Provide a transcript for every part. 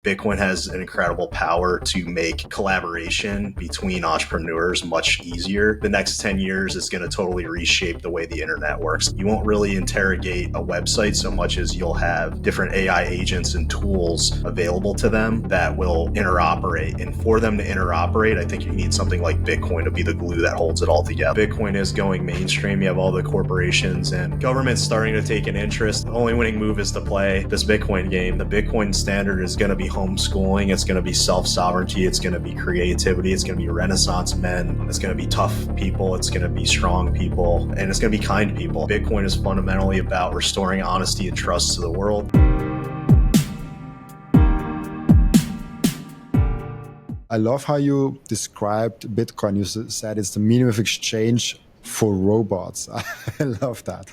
Bitcoin has an incredible power to make collaboration between entrepreneurs much easier. The next 10 years is going to totally reshape the way the internet works. You won't really interrogate a website so much as you'll have different AI agents and tools available to them that will interoperate. And for them to interoperate, I think you need something like Bitcoin to be the glue that holds it all together. Bitcoin is going mainstream. You have all the corporations and governments starting to take an interest. The only winning move is to play this Bitcoin game. The Bitcoin standard is going to be homeschooling, it's going to be self-sovereignty, it's going to be creativity, it's going to be Renaissance men, it's going to be tough people, it's going to be strong people, and it's going to be kind people. Bitcoin is fundamentally about restoring honesty and trust to the world. I love how you described Bitcoin. You said it's the medium of exchange for robots. I love that.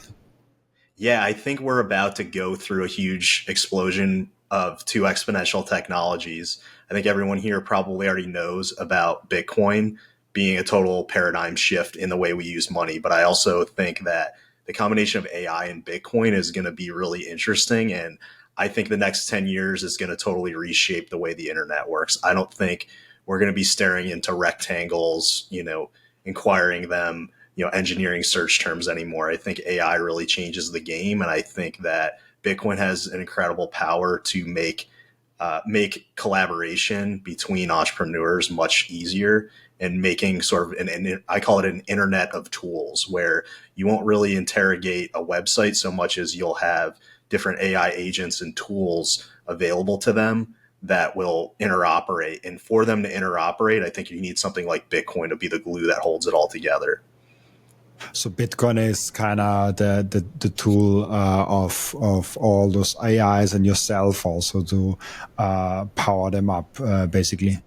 Yeah, I think we're about to go through a huge explosion of two exponential technologies. I think everyone here probably already knows about Bitcoin being a total paradigm shift in the way we use money. But I also think that the combination of AI and Bitcoin is going to be really interesting. And I think the next 10 years is going to totally reshape the way the internet works. I don't think we're going to be staring into rectangles, inquiring them, engineering search terms anymore. I think AI really changes the game. And I think that Bitcoin has an incredible power to make collaboration between entrepreneurs much easier, and making sort of I call it an internet of tools, where you won't really interrogate a website so much as you'll have different AI agents and tools available to them that will interoperate. And for them to interoperate, I think you need something like Bitcoin to be the glue that holds it all together. So Bitcoin is kind of the tool of all those AIs and yourself also to power them up, basically.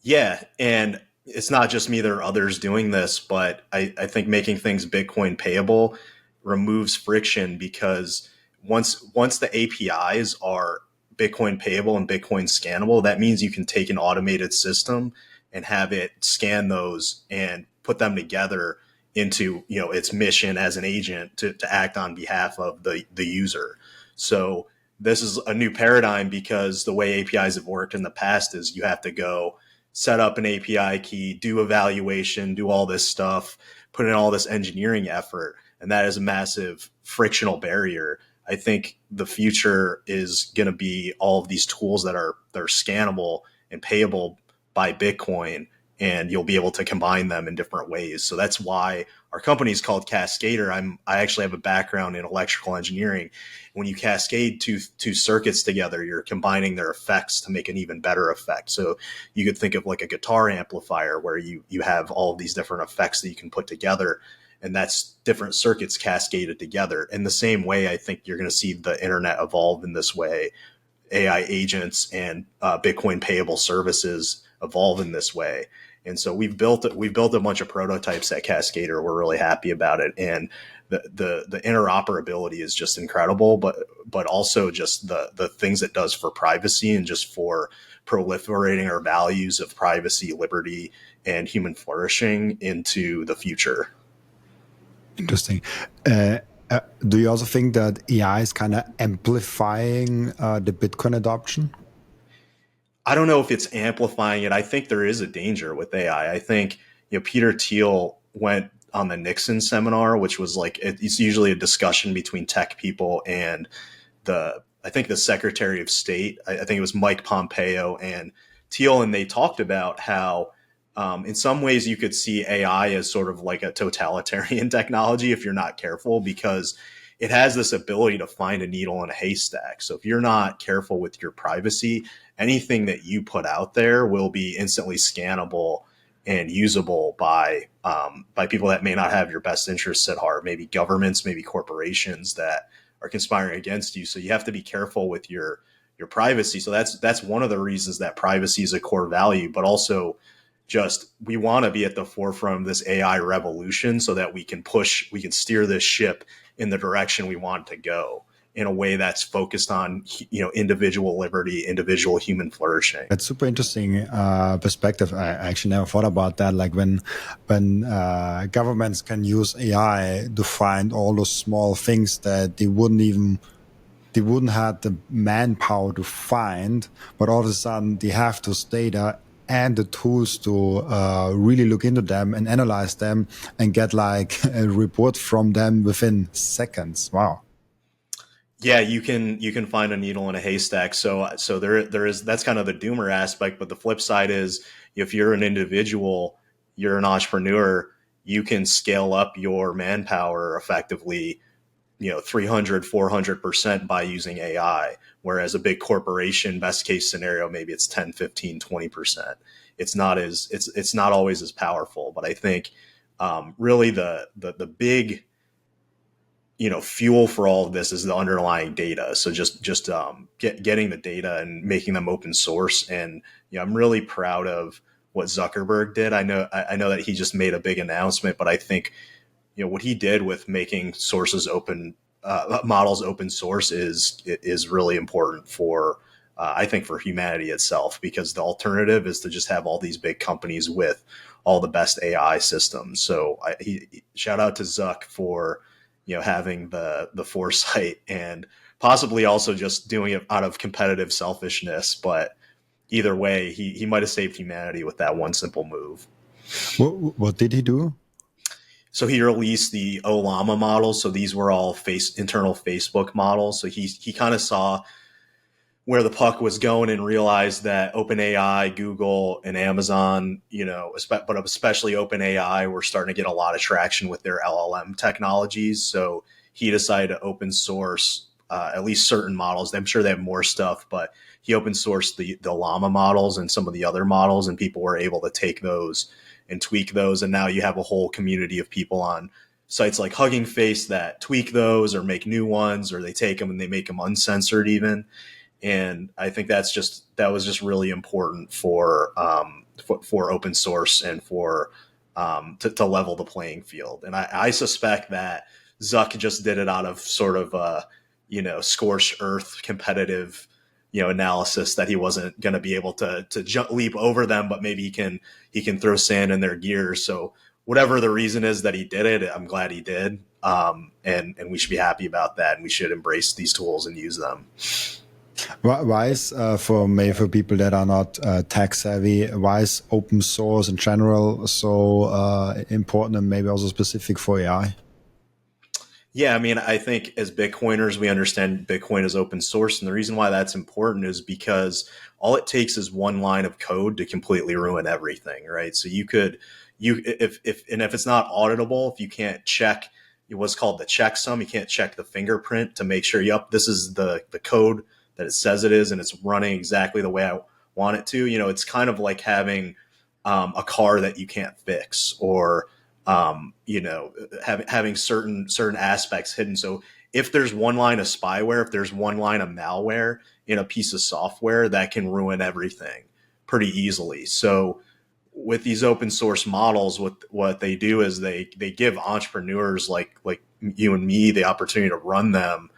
Yeah, and it's not just me. There are others doing this, but I think making things Bitcoin payable removes friction, because once the APIs are Bitcoin payable and Bitcoin scannable, that means you can take an automated system and have it scan those and put them together into its mission as an agent to act on behalf of the user. So this is a new paradigm, because the way APIs have worked in the past is you have to go set up an API key, do evaluation, do all this stuff, put in all this engineering effort, and that is a massive frictional barrier. I think the future is going to be all of these tools that are scannable and payable by Bitcoin, and you'll be able to combine them in different ways. So that's why our company is called Cascader. I actually have a background in electrical engineering. When you cascade two circuits together, you're combining their effects to make an even better effect. So you could think of like a guitar amplifier, where you have all of these different effects that you can put together, and that's different circuits cascaded together. In the same way, I think you're going to see the internet evolve in this way. AI agents and Bitcoin payable services evolve in this way. And so we've built a bunch of prototypes at Cascader. We're really happy about it, and the interoperability is just incredible. But also just the things it does for privacy, and just for proliferating our values of privacy, liberty, and human flourishing into the future. Interesting. Do you also think that AI is kind of amplifying the Bitcoin adoption? I don't know if it's amplifying it. I think there is a danger with AI. I think Peter Thiel went on the Nixon seminar, which was like, it's usually a discussion between tech people and I think the Secretary of State. I think it was Mike Pompeo and Thiel, and they talked about how in some ways you could see AI as sort of like a totalitarian technology if you're not careful, because it has this ability to find a needle in a haystack. So if you're not careful with your privacy, anything that you put out there will be instantly scannable and usable by people that may not have your best interests at heart, maybe governments, maybe corporations that are conspiring against you. So you have to be careful with your privacy. So that's one of the reasons that privacy is a core value, but also just we want to be at the forefront of this AI revolution so that we can steer this ship in the direction we want to go, in a way that's focused on individual liberty, individual human flourishing. That's super interesting perspective. I actually never thought about that. Like when governments can use AI to find all those small things that they wouldn't even they wouldn't have the manpower to find, but all of a sudden they have those data and the tools to really look into them and analyze them and get like a report from them within seconds. Wow. Yeah, you can find a needle in a haystack. So there is, that's kind of the doomer aspect, but the flip side is if you're an individual, you're an entrepreneur, you can scale up your manpower effectively, 300, 400% by using AI, whereas a big corporation, best case scenario, maybe it's 10, 15, 20%. It's not always as powerful, but I think really the big fuel for all of this is the underlying data. So getting the data and making them open source. And I'm really proud of what Zuckerberg did. I know that he just made a big announcement, but I think what he did with making sources open, models open source is really important for I think for humanity itself, because the alternative is to just have all these big companies with all the best AI systems. So shout out to Zuck for having the foresight and possibly also just doing it out of competitive selfishness. But either way, he might have saved humanity with that one simple move. What did he do? So he released the Olama models. So these were all internal Facebook models. So he kind of saw where the puck was going and realized that OpenAI, Google, and Amazon, but especially OpenAI, were starting to get a lot of traction with their LLM technologies. So he decided to open source at least certain models. I'm sure they have more stuff, but he open sourced the Llama models and some of the other models, and people were able to take those and tweak those. And now you have a whole community of people on sites like Hugging Face that tweak those or make new ones, or they take them and they make them uncensored even. And I think that was just really important for open source and for to level the playing field. And I suspect that Zuck just did it out of sort of scorched earth competitive analysis, that he wasn't going to be able to leap over them, but maybe he can throw sand in their gears. So whatever the reason is that he did it, I'm glad he did. And we should be happy about that, and we should embrace these tools and use them. Why is for people that are not tech savvy, why is open source in general so important, and maybe also specific for AI? Yeah, I mean, I think as Bitcoiners, we understand Bitcoin is open source. And the reason why that's important is because all it takes is one line of code to completely ruin everything, right? So if it's not auditable, if you can't check what's called the checksum, you can't check the fingerprint to make sure, yep, this is the code that it says it is, and it's running exactly the way I want it to. It's kind of like having a car that you can't fix, or having certain aspects hidden. So if there's one line of spyware, if there's one line of malware in a piece of software, that can ruin everything pretty easily. So with these open source models, what they do is they give entrepreneurs like you and me the opportunity to run them.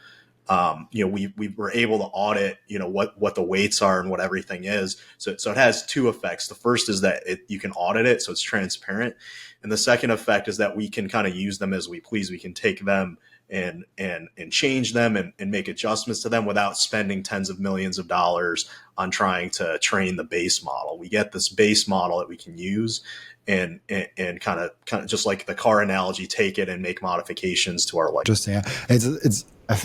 We were able to audit, what the weights are and what everything is. So it has two effects. The first is that you can audit it, so it's transparent. And the second effect is that we can kind of use them as we please. We can take them and change them and make adjustments to them without spending tens of millions of dollars on trying to train the base model. We get this base model that we can use and kind of just like the car analogy, take it and make modifications to our life. Interesting. Yeah.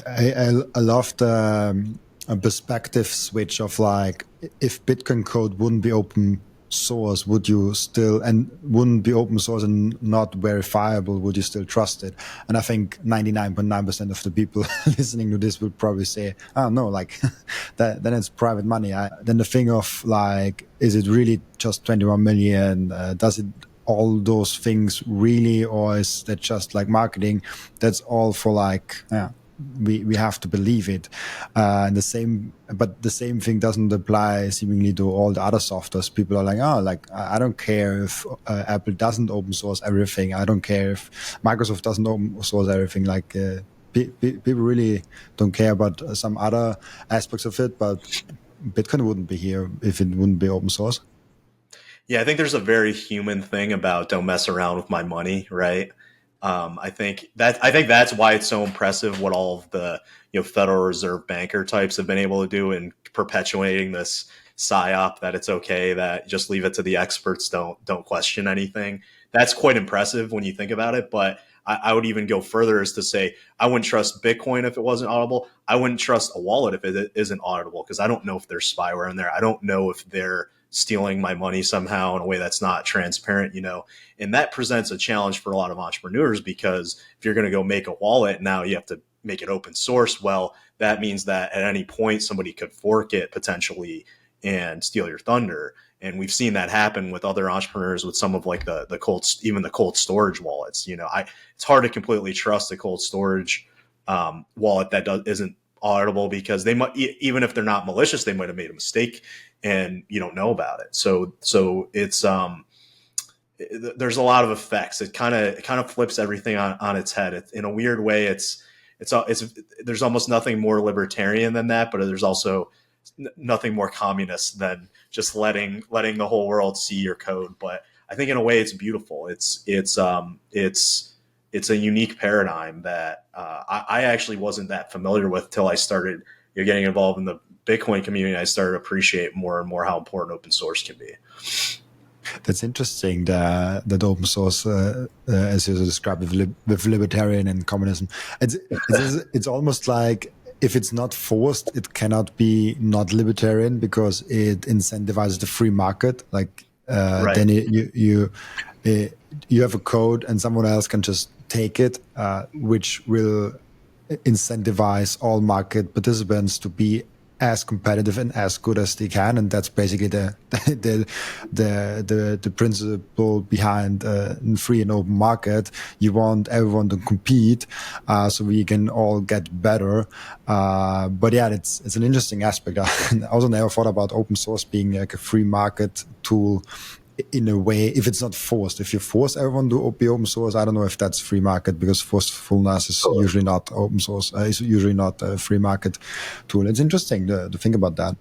I love the perspective switch of like, if Bitcoin code wouldn't be open source, would you still, and wouldn't be open source and not verifiable, would you still trust it? And I think 99.9% of the people listening to this would probably say, oh no, like then it's private money. Then the thing of like, is it really just 21 million? Does it all those things really, or is that just like marketing? That's all for like, yeah, we have to believe it. And the same thing doesn't apply seemingly to all the other softwares. People are like, oh, like I don't care if Apple doesn't open source everything. I don't care if Microsoft doesn't open source everything. Like people really don't care about some other aspects of it. But Bitcoin wouldn't be here if it wouldn't be open source. Yeah, I think there's a very human thing about don't mess around with my money, right? I think that's why it's so impressive what all of the Federal Reserve banker types have been able to do in perpetuating this psyop that it's okay, that just leave it to the experts, don't question anything. That's quite impressive when you think about it. But I would even go further as to say I wouldn't trust Bitcoin if it wasn't auditable. I wouldn't trust a wallet if it isn't auditable, because I don't know if there's spyware in there. I don't know if they're stealing my money somehow in a way that's not transparent. And that presents a challenge for a lot of entrepreneurs, because if you're going to go make a wallet, now you have to make it open source. Well, that means that at any point somebody could fork it potentially and steal your thunder. And we've seen that happen with other entrepreneurs with some of like the cold, even the cold storage wallets. It's hard to completely trust the cold storage wallet that isn't auditable, because they might, even if they're not malicious, they might have made a mistake and you don't know about it. So it's there's a lot of effects. It kind of flips everything on its head. In a weird way, it's there's almost nothing more libertarian than that, but there's also nothing more communist than just letting the whole world see your code. But I think in a way it's beautiful. It's a unique paradigm that I actually wasn't that familiar with till I started getting involved in the Bitcoin community. I started to appreciate more and more how important open source can be. That's interesting that open source, as you described, with libertarian and communism, it's almost like if it's not forced, it cannot be not libertarian, because it incentivizes the free market. Like Right. then you have a code and someone else can just take it, which will incentivize all market participants to be as competitive and as good as they can, and that's basically the principle behind free and open market. You want everyone to compete, so we can all get better. But yeah, it's an interesting aspect. I also never thought about open source being like a free market tool. In a way, if it's not forced, if you force everyone to be open source, I don't know if that's free market, because forcefulness is usually not open source. Is usually not a free market tool. It's interesting to think about that.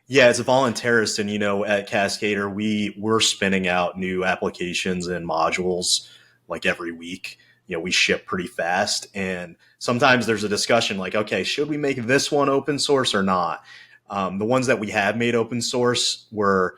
Yeah, as a voluntarist, and at Cascader, we're spinning out new applications and modules like every week. We ship pretty fast, and sometimes there's a discussion like, okay, should we make this one open source or not? The ones that we have made open source were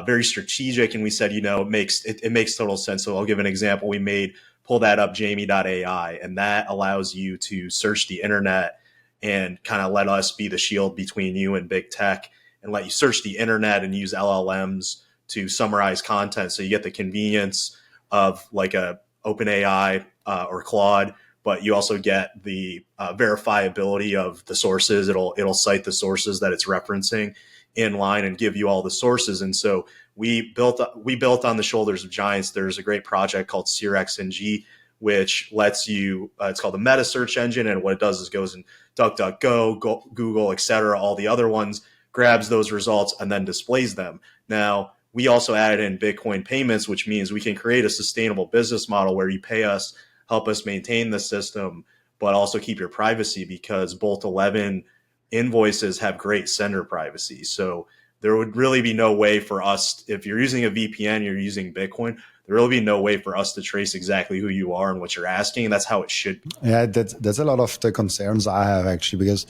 very strategic, and we said, it makes total sense. So I'll give an example. We made pull that up Jamie.ai, and that allows you to search the internet and kind of let us be the shield between you and big tech, and let you search the internet and use LLMs to summarize content. So you get the convenience of like a OpenAI or Claude, but you also get the verifiability of the sources. It'll cite the sources that it's referencing in line and give you all the sources. And so we built on the shoulders of giants. There's a great project called SeerXNG, which lets you, it's called a meta search engine. And what it does is goes in DuckDuckGo, Google, et cetera, all the other ones, grabs those results and then displays them. Now, we also added in Bitcoin payments, which means we can create a sustainable business model where you pay us, help us maintain the system, but also keep your privacy, because both 11 invoices have great sender privacy. So there would really be no way for us, if you're using a VPN, you're using Bitcoin, there will be no way for us to trace exactly who you are and what you're asking. And that's how it should be. Yeah, that's a lot of the concerns I have, actually, because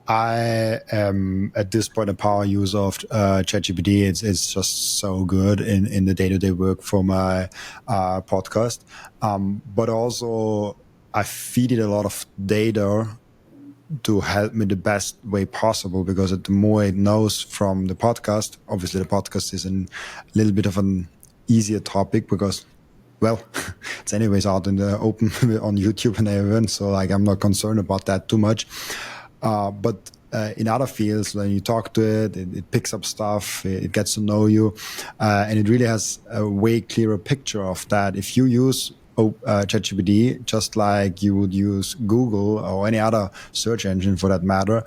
I am at this point a power user of ChatGPT. It's just so good in the day-to-day work for my podcast. But also I feed it a lot of data to help me the best way possible, because the more it knows from the podcast, obviously the podcast is a little bit of an easier topic, because, well, it's anyways out in the open on YouTube and everything. So like, I'm not concerned about that too much. But in other fields, when you talk to it, it picks up stuff, it gets to know you, and it really has a way clearer picture of that. If you use ChatGPT, just like you would use Google or any other search engine for that matter,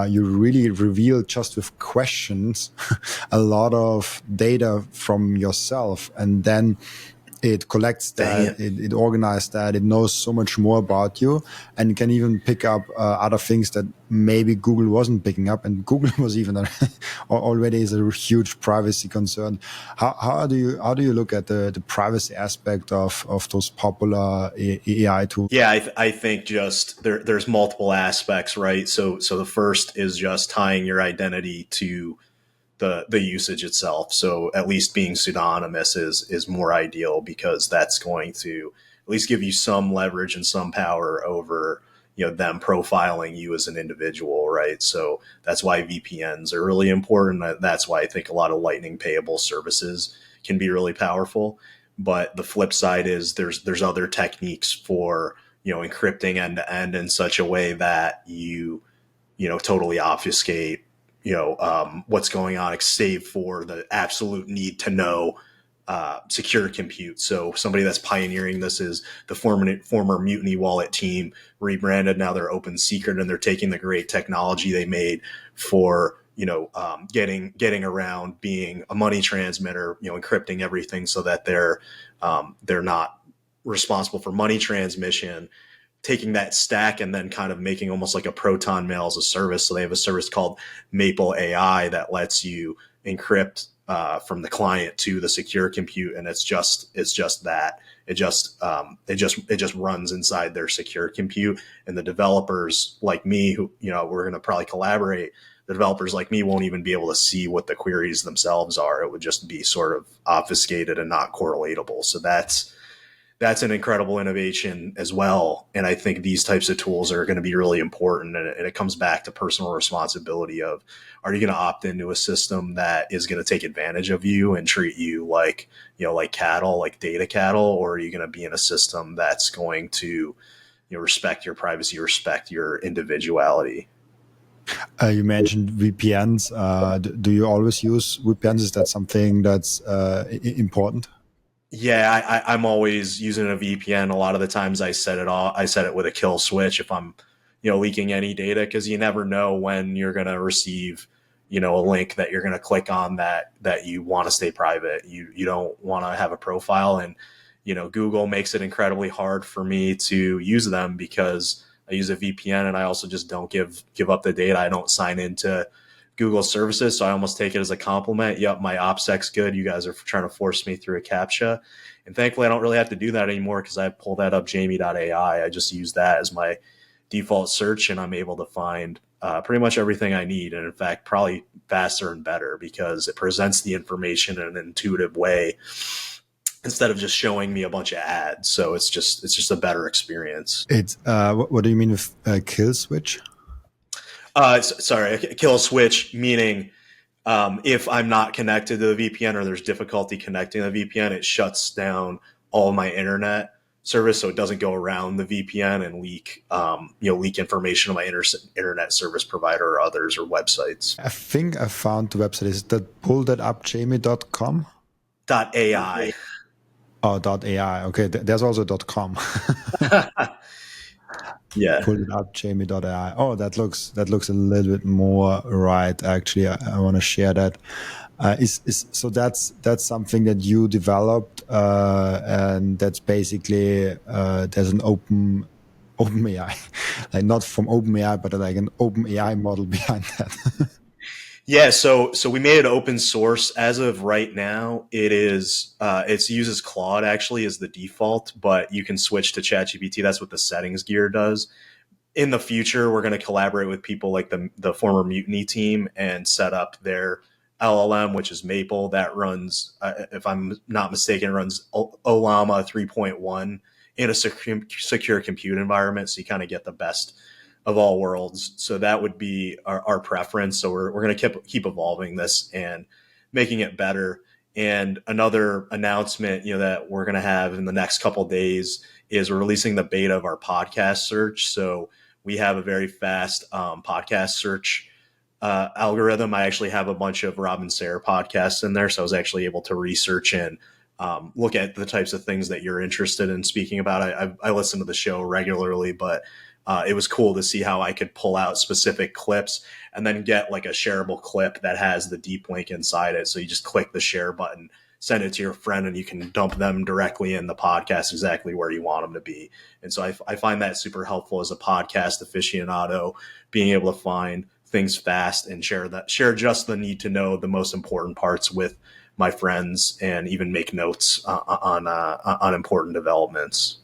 you really reveal just with questions a lot of data from yourself, and then it collects Dang that, it. it organizes that, it knows so much more about you, and can even pick up other things that maybe Google wasn't picking up, and Google was even already is a huge privacy concern. How do you look at the privacy aspect of those popular AI tools? Yeah, I think just there's multiple aspects, right? So the first is just tying your identity to the usage itself. So at least being pseudonymous is more ideal because that's going to at least give you some leverage and some power over them profiling you as an individual, right? So that's why VPNs are really important. That's why I think a lot of Lightning payable services can be really powerful. But the flip side is there's other techniques for encrypting end to end in such a way that you totally obfuscate what's going on, save for the absolute need to know secure compute. So somebody that's pioneering this is the former Mutiny Wallet team, rebranded. Now they're Open Secret, and they're taking the great technology they made for getting around being a money transmitter, encrypting everything so that they're not responsible for money transmission, taking that stack and then kind of making almost like a Proton Mail as a service. So they have a service called Maple AI that lets you encrypt from the client to the secure compute, and it's just that it just runs inside their secure compute. And the developers like me, who we're going to probably collaborate. The developers like me won't even be able to see what the queries themselves are. It would just be sort of obfuscated and not correlatable. So that's an incredible innovation as well. And I think these types of tools are going to be really important. And it comes back to personal responsibility of, are you going to opt into a system that is going to take advantage of you and treat you like cattle, like data cattle, or are you going to be in a system that's going to, respect your privacy, respect your individuality? You mentioned VPNs. Do you always use VPNs? Is that something that's important? Yeah, I'm always using a VPN. A lot of the times I set it with a kill switch if I'm, leaking any data, because you never know when you're going to receive, a link that you're going to click on that you want to stay private. You don't want to have a profile, and Google makes it incredibly hard for me to use them because I use a VPN, and I also just don't give up the data. I don't sign into Google services. So I almost take it as a compliment. Yep, my OPSEC's good. You guys are trying to force me through a CAPTCHA. And thankfully, I don't really have to do that anymore because I pull that up Jamie.ai. I just use that as my default search, and I'm able to find pretty much everything I need. And in fact, probably faster and better because it presents the information in an intuitive way instead of just showing me a bunch of ads. So it's just a better experience. It's what do you mean with kill switch? Sorry, a kill switch meaning if I'm not connected to the VPN or there's difficulty connecting to the VPN, it shuts down all my internet service, so it doesn't go around the VPN and leak information to my internet service provider or others or websites. I think I found the website. Is that pull that up jamie.com? .ai. Oh, .ai. Okay, there's also .com. Yeah. Pull it up jamie.ai. Oh, that looks a little bit more right. Actually, I want to share that. So that's something that you developed, and that's basically there's an open AI, like not from OpenAI, but like an OpenAI model behind that. Yeah, so we made it open source. As of right now, it uses Claude actually as the default, but you can switch to ChatGPT. That's what the settings gear does. In the future, we're going to collaborate with people like the former Mutiny team and set up their LLM, which is Maple, that runs, if I'm not mistaken, runs Olama 3.1 in a secure compute environment. So you kind of get the best of all worlds. So that would be our preference. So we're going to keep evolving this and making it better. And another announcement, that we're going to have in the next couple of days is we're releasing the beta of our podcast search. So we have a very fast podcast search algorithm. I actually have a bunch of Rob and Seyr podcasts in there, so I was actually able to research and look at the types of things that you're interested in speaking about. I listen to the show regularly, but it was cool to see how I could pull out specific clips and then get like a shareable clip that has the deep link inside it. So you just click the share button, send it to your friend and you can dump them directly in the podcast exactly where you want them to be. And so I find that super helpful as a podcast aficionado, being able to find things fast and share just the need to know the most important parts with my friends, and even make notes on important developments.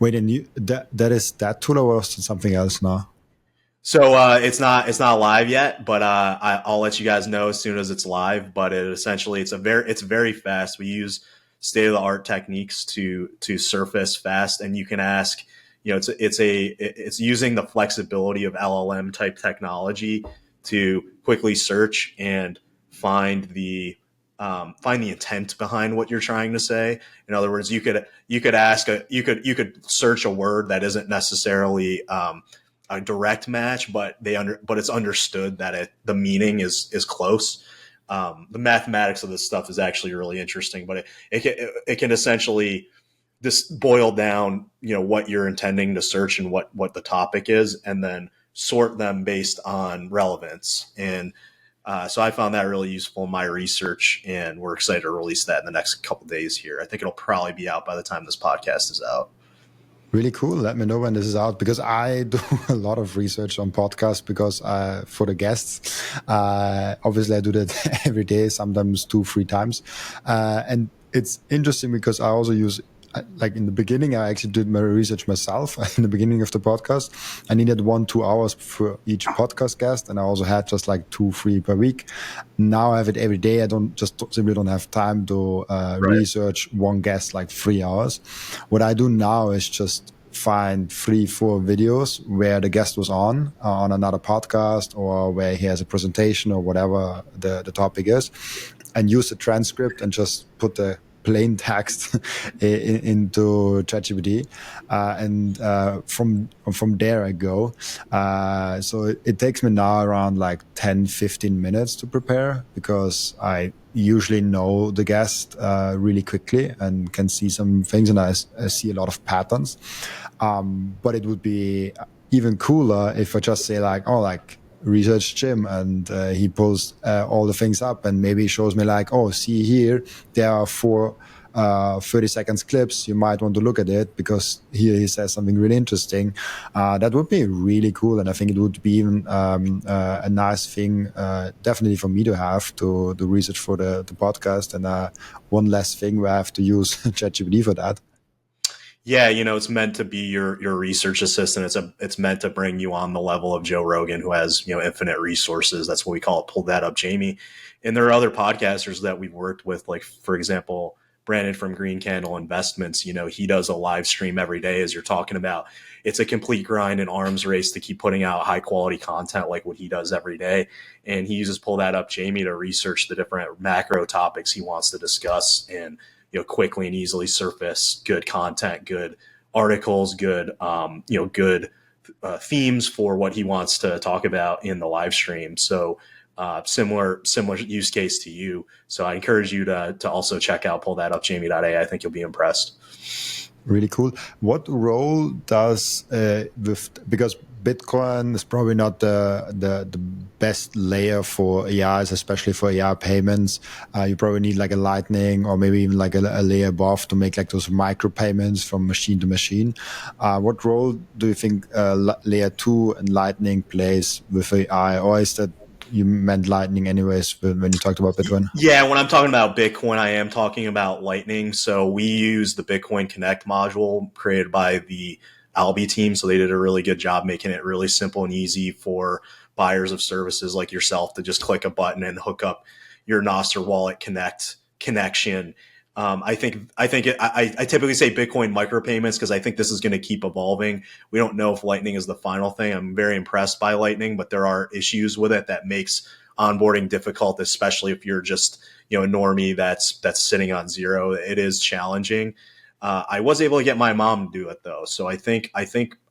Wait, and that is that tool, or was it something else now? So it's not live yet, but I'll let you guys know as soon as it's live. But it's very fast. We use state of the art techniques to surface fast, and you can ask. It's using the flexibility of LLM type technology to quickly search and find the intent behind what you're trying to say. In other words, you could search a word that isn't necessarily a direct match, but but it's understood that the meaning is close. The mathematics of this stuff is actually really interesting, but it can essentially just boil down, what you're intending to search and what the topic is, and then sort them based on relevance. And so I found that really useful in my research, and we're excited to release that in the next couple of days here. I think it'll probably be out by the time this podcast is out. Really cool. Let me know when this is out, because I do a lot of research on podcasts because for the guests, obviously I do that every day, sometimes 2-3 times. And it's interesting because I also use, like in the beginning, I actually did my research myself. In the beginning of the podcast, I needed 1-2 hours for each podcast guest, and I also had just like 2-3 per week. Now I have it every day. I simply don't have time to Right. research one guest like 3 hours. What I do now is just find 3-4 videos where the guest was on another podcast, or where he has a presentation, or whatever the topic is, and use the transcript and just put the plain text into ChatGPT, and from there I go. So it takes me now around like 10-15 minutes to prepare, because I usually know the guest really quickly and can see some things, and I see a lot of patterns. But it would be even cooler if I just say like research Jim, and he pulls all the things up, and maybe shows me like, oh, see here, there are 4 30 seconds clips. You might want to look at it because here he says something really interesting. That would be really cool, and I think it would be even a nice thing, definitely for me to have to do research for the podcast, and one less thing where I have to use ChatGPT for that. Yeah, it's meant to be your research assistant. It's meant to bring you on the level of Joe Rogan, who has infinite resources. That's what we call it. Pull that up, Jamie. And there are other podcasters that we've worked with, like for example, Brandon from Green Candle Investments. He does a live stream every day, as you're talking about. It's a complete grind and arms race to keep putting out high quality content like what he does every day. And he uses Pull That Up, Jamie, to research the different macro topics he wants to discuss, and quickly and easily surface good content, good articles, good themes for what he wants to talk about in the live stream. So similar use case to you. So I encourage you to also check out Pull That Up, Jamie.a. I think you'll be impressed. Really cool. What role does because Bitcoin is probably not the best layer for AIs, especially for AI payments. You probably need like a Lightning, or maybe even like a layer above, to make like those micro payments from machine to machine. What role do you think layer 2 and Lightning plays with AI, or is that you meant Lightning anyways when you talked about Bitcoin? Yeah, when I'm talking about Bitcoin, I am talking about Lightning. So we use the Bitcoin Connect module created by the Albi team. So they did a really good job making it really simple and easy for buyers of services like yourself to just click a button and hook up your Nostr wallet connection. I typically say Bitcoin micropayments because I think this is going to keep evolving. We don't know if Lightning is the final thing. I'm very impressed by Lightning, but there are issues with it that makes onboarding difficult, especially if you're just a normie that's sitting on zero. It is challenging. I was able to get my mom to do it though, so I think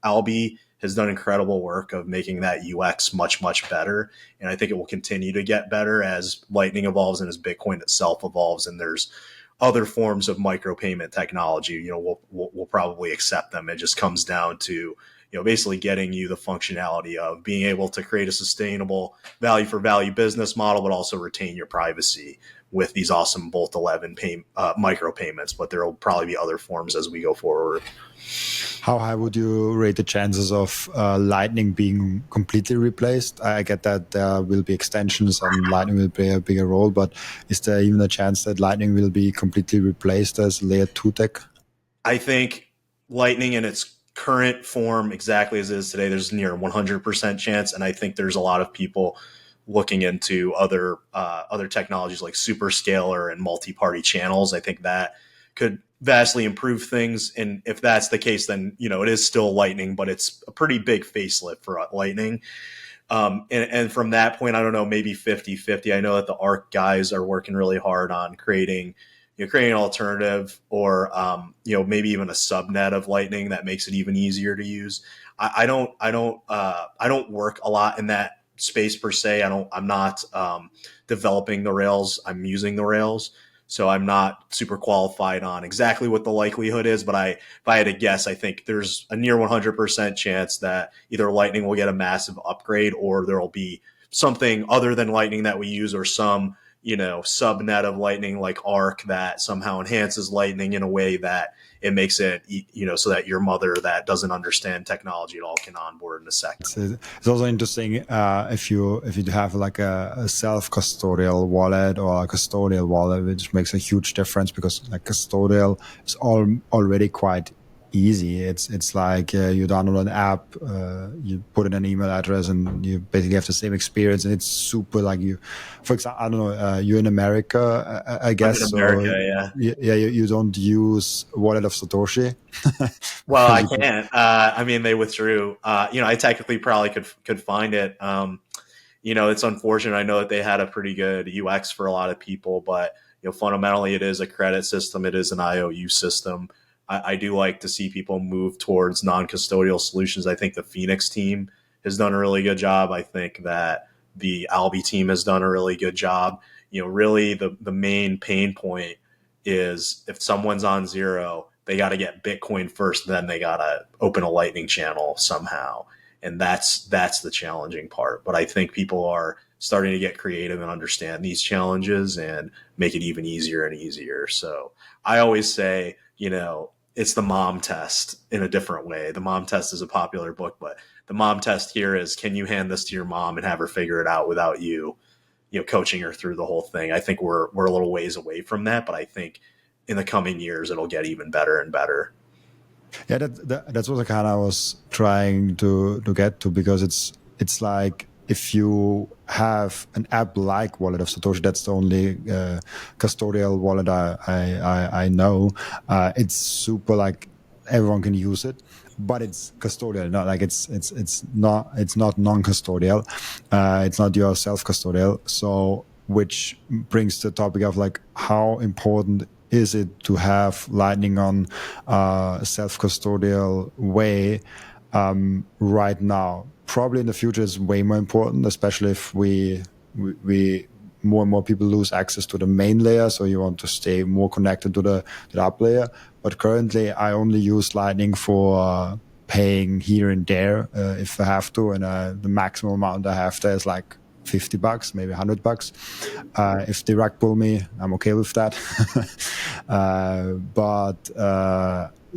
Albi has done incredible work of making that UX much better, and I think it will continue to get better as Lightning evolves and as Bitcoin itself evolves, and there's other forms of micropayment technology. We'll probably accept them. It just comes down to basically getting you the functionality of being able to create a sustainable value for value business model, but also retain your privacy with these awesome Bolt 11 micro payments. But there will probably be other forms as we go forward. How high would you rate the chances of Lightning being completely replaced? I get that there will be extensions and Lightning will play a bigger role, but is there even a chance that Lightning will be completely replaced as layer 2 tech? I think Lightning in its current form, exactly as it is today, there's near 100% chance. And I think there's a lot of people looking into other technologies like superscalar and multi-party channels. I think that could vastly improve things. And if that's the case, then it is still Lightning, but it's a pretty big facelift for Lightning. And from that point, I don't know, maybe 50-50. I know that the ARC guys are working really hard on creating an alternative, or maybe even a subnet of Lightning that makes it even easier to use. I don't work a lot in that space per se. I'm not developing the Rails. I'm using the Rails. So I'm not super qualified on exactly what the likelihood is, but if I had to guess, I think there's a near 100% chance that either Lightning will get a massive upgrade, or there will be something other than Lightning that we use, or some subnet of Lightning like Arc that somehow enhances Lightning in a way that it makes it, so that your mother that doesn't understand technology at all can onboard in a second. It's also interesting if you have like a self-custodial wallet or a custodial wallet, which makes a huge difference, because like custodial is already quite easy. It's like you download an app, you put in an email address, and you basically have the same experience. And it's super like for example, I don't know, you're in America, I guess. I'm in America, So yeah. you don't use Wallet of Satoshi. Well, I can't. They withdrew. I technically probably could find it. It's unfortunate. I know that they had a pretty good UX for a lot of people, but fundamentally, it is a credit system. It is an IOU system. I do like to see people move towards non-custodial solutions. I think the Phoenix team has done a really good job. I think that the Albi team has done a really good job. Really the main pain point is if someone's on zero, they got to get Bitcoin first, then they got to open a Lightning channel somehow. And that's the challenging part. But I think people are starting to get creative and understand these challenges and make it even easier and easier. So I always say, it's the mom test in a different way. The mom test is a popular book, but the mom test here is, can you hand this to your mom and have her figure it out without you, coaching her through the whole thing? I think we're a little ways away from that, but I think in the coming years, it'll get even better and better. Yeah, that's what I kind of was trying to get to, because it's like if you have an app like Wallet of Satoshi, that's the only custodial wallet I know. It's super like everyone can use it, but it's custodial, not like it's not non-custodial. It's not your self-custodial. So which brings the topic of like how important is it to have Lightning on a self-custodial way right now? Probably in the future is way more important, especially if we more and more people lose access to the main layer, so you want to stay more connected to the up layer. But currently, I only use Lightning for paying here and there if I have to, and the maximum amount I have there is like $50, maybe $100. If they rug pull me, I'm okay with that. But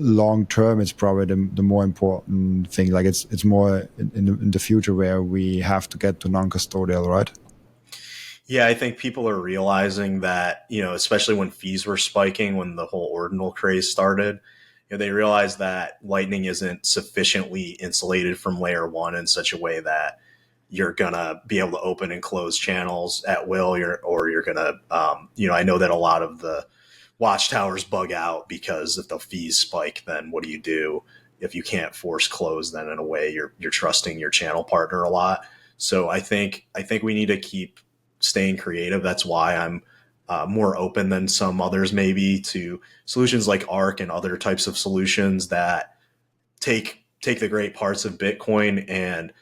long term, it's probably the more important thing. Like it's more in the future where we have to get to non-custodial, right? Yeah, I think people are realizing that, especially when fees were spiking, when the whole ordinal craze started, they realized that Lightning isn't sufficiently insulated from layer one in such a way that you're going to be able to open and close channels at will, or you're going to, I know that a lot of the watchtowers bug out because if the fees spike, then what do you do? If you can't force close, then in a way you're trusting your channel partner a lot. So I think we need to keep staying creative. That's why I'm more open than some others maybe to solutions like Arc and other types of solutions that take the great parts of Bitcoin and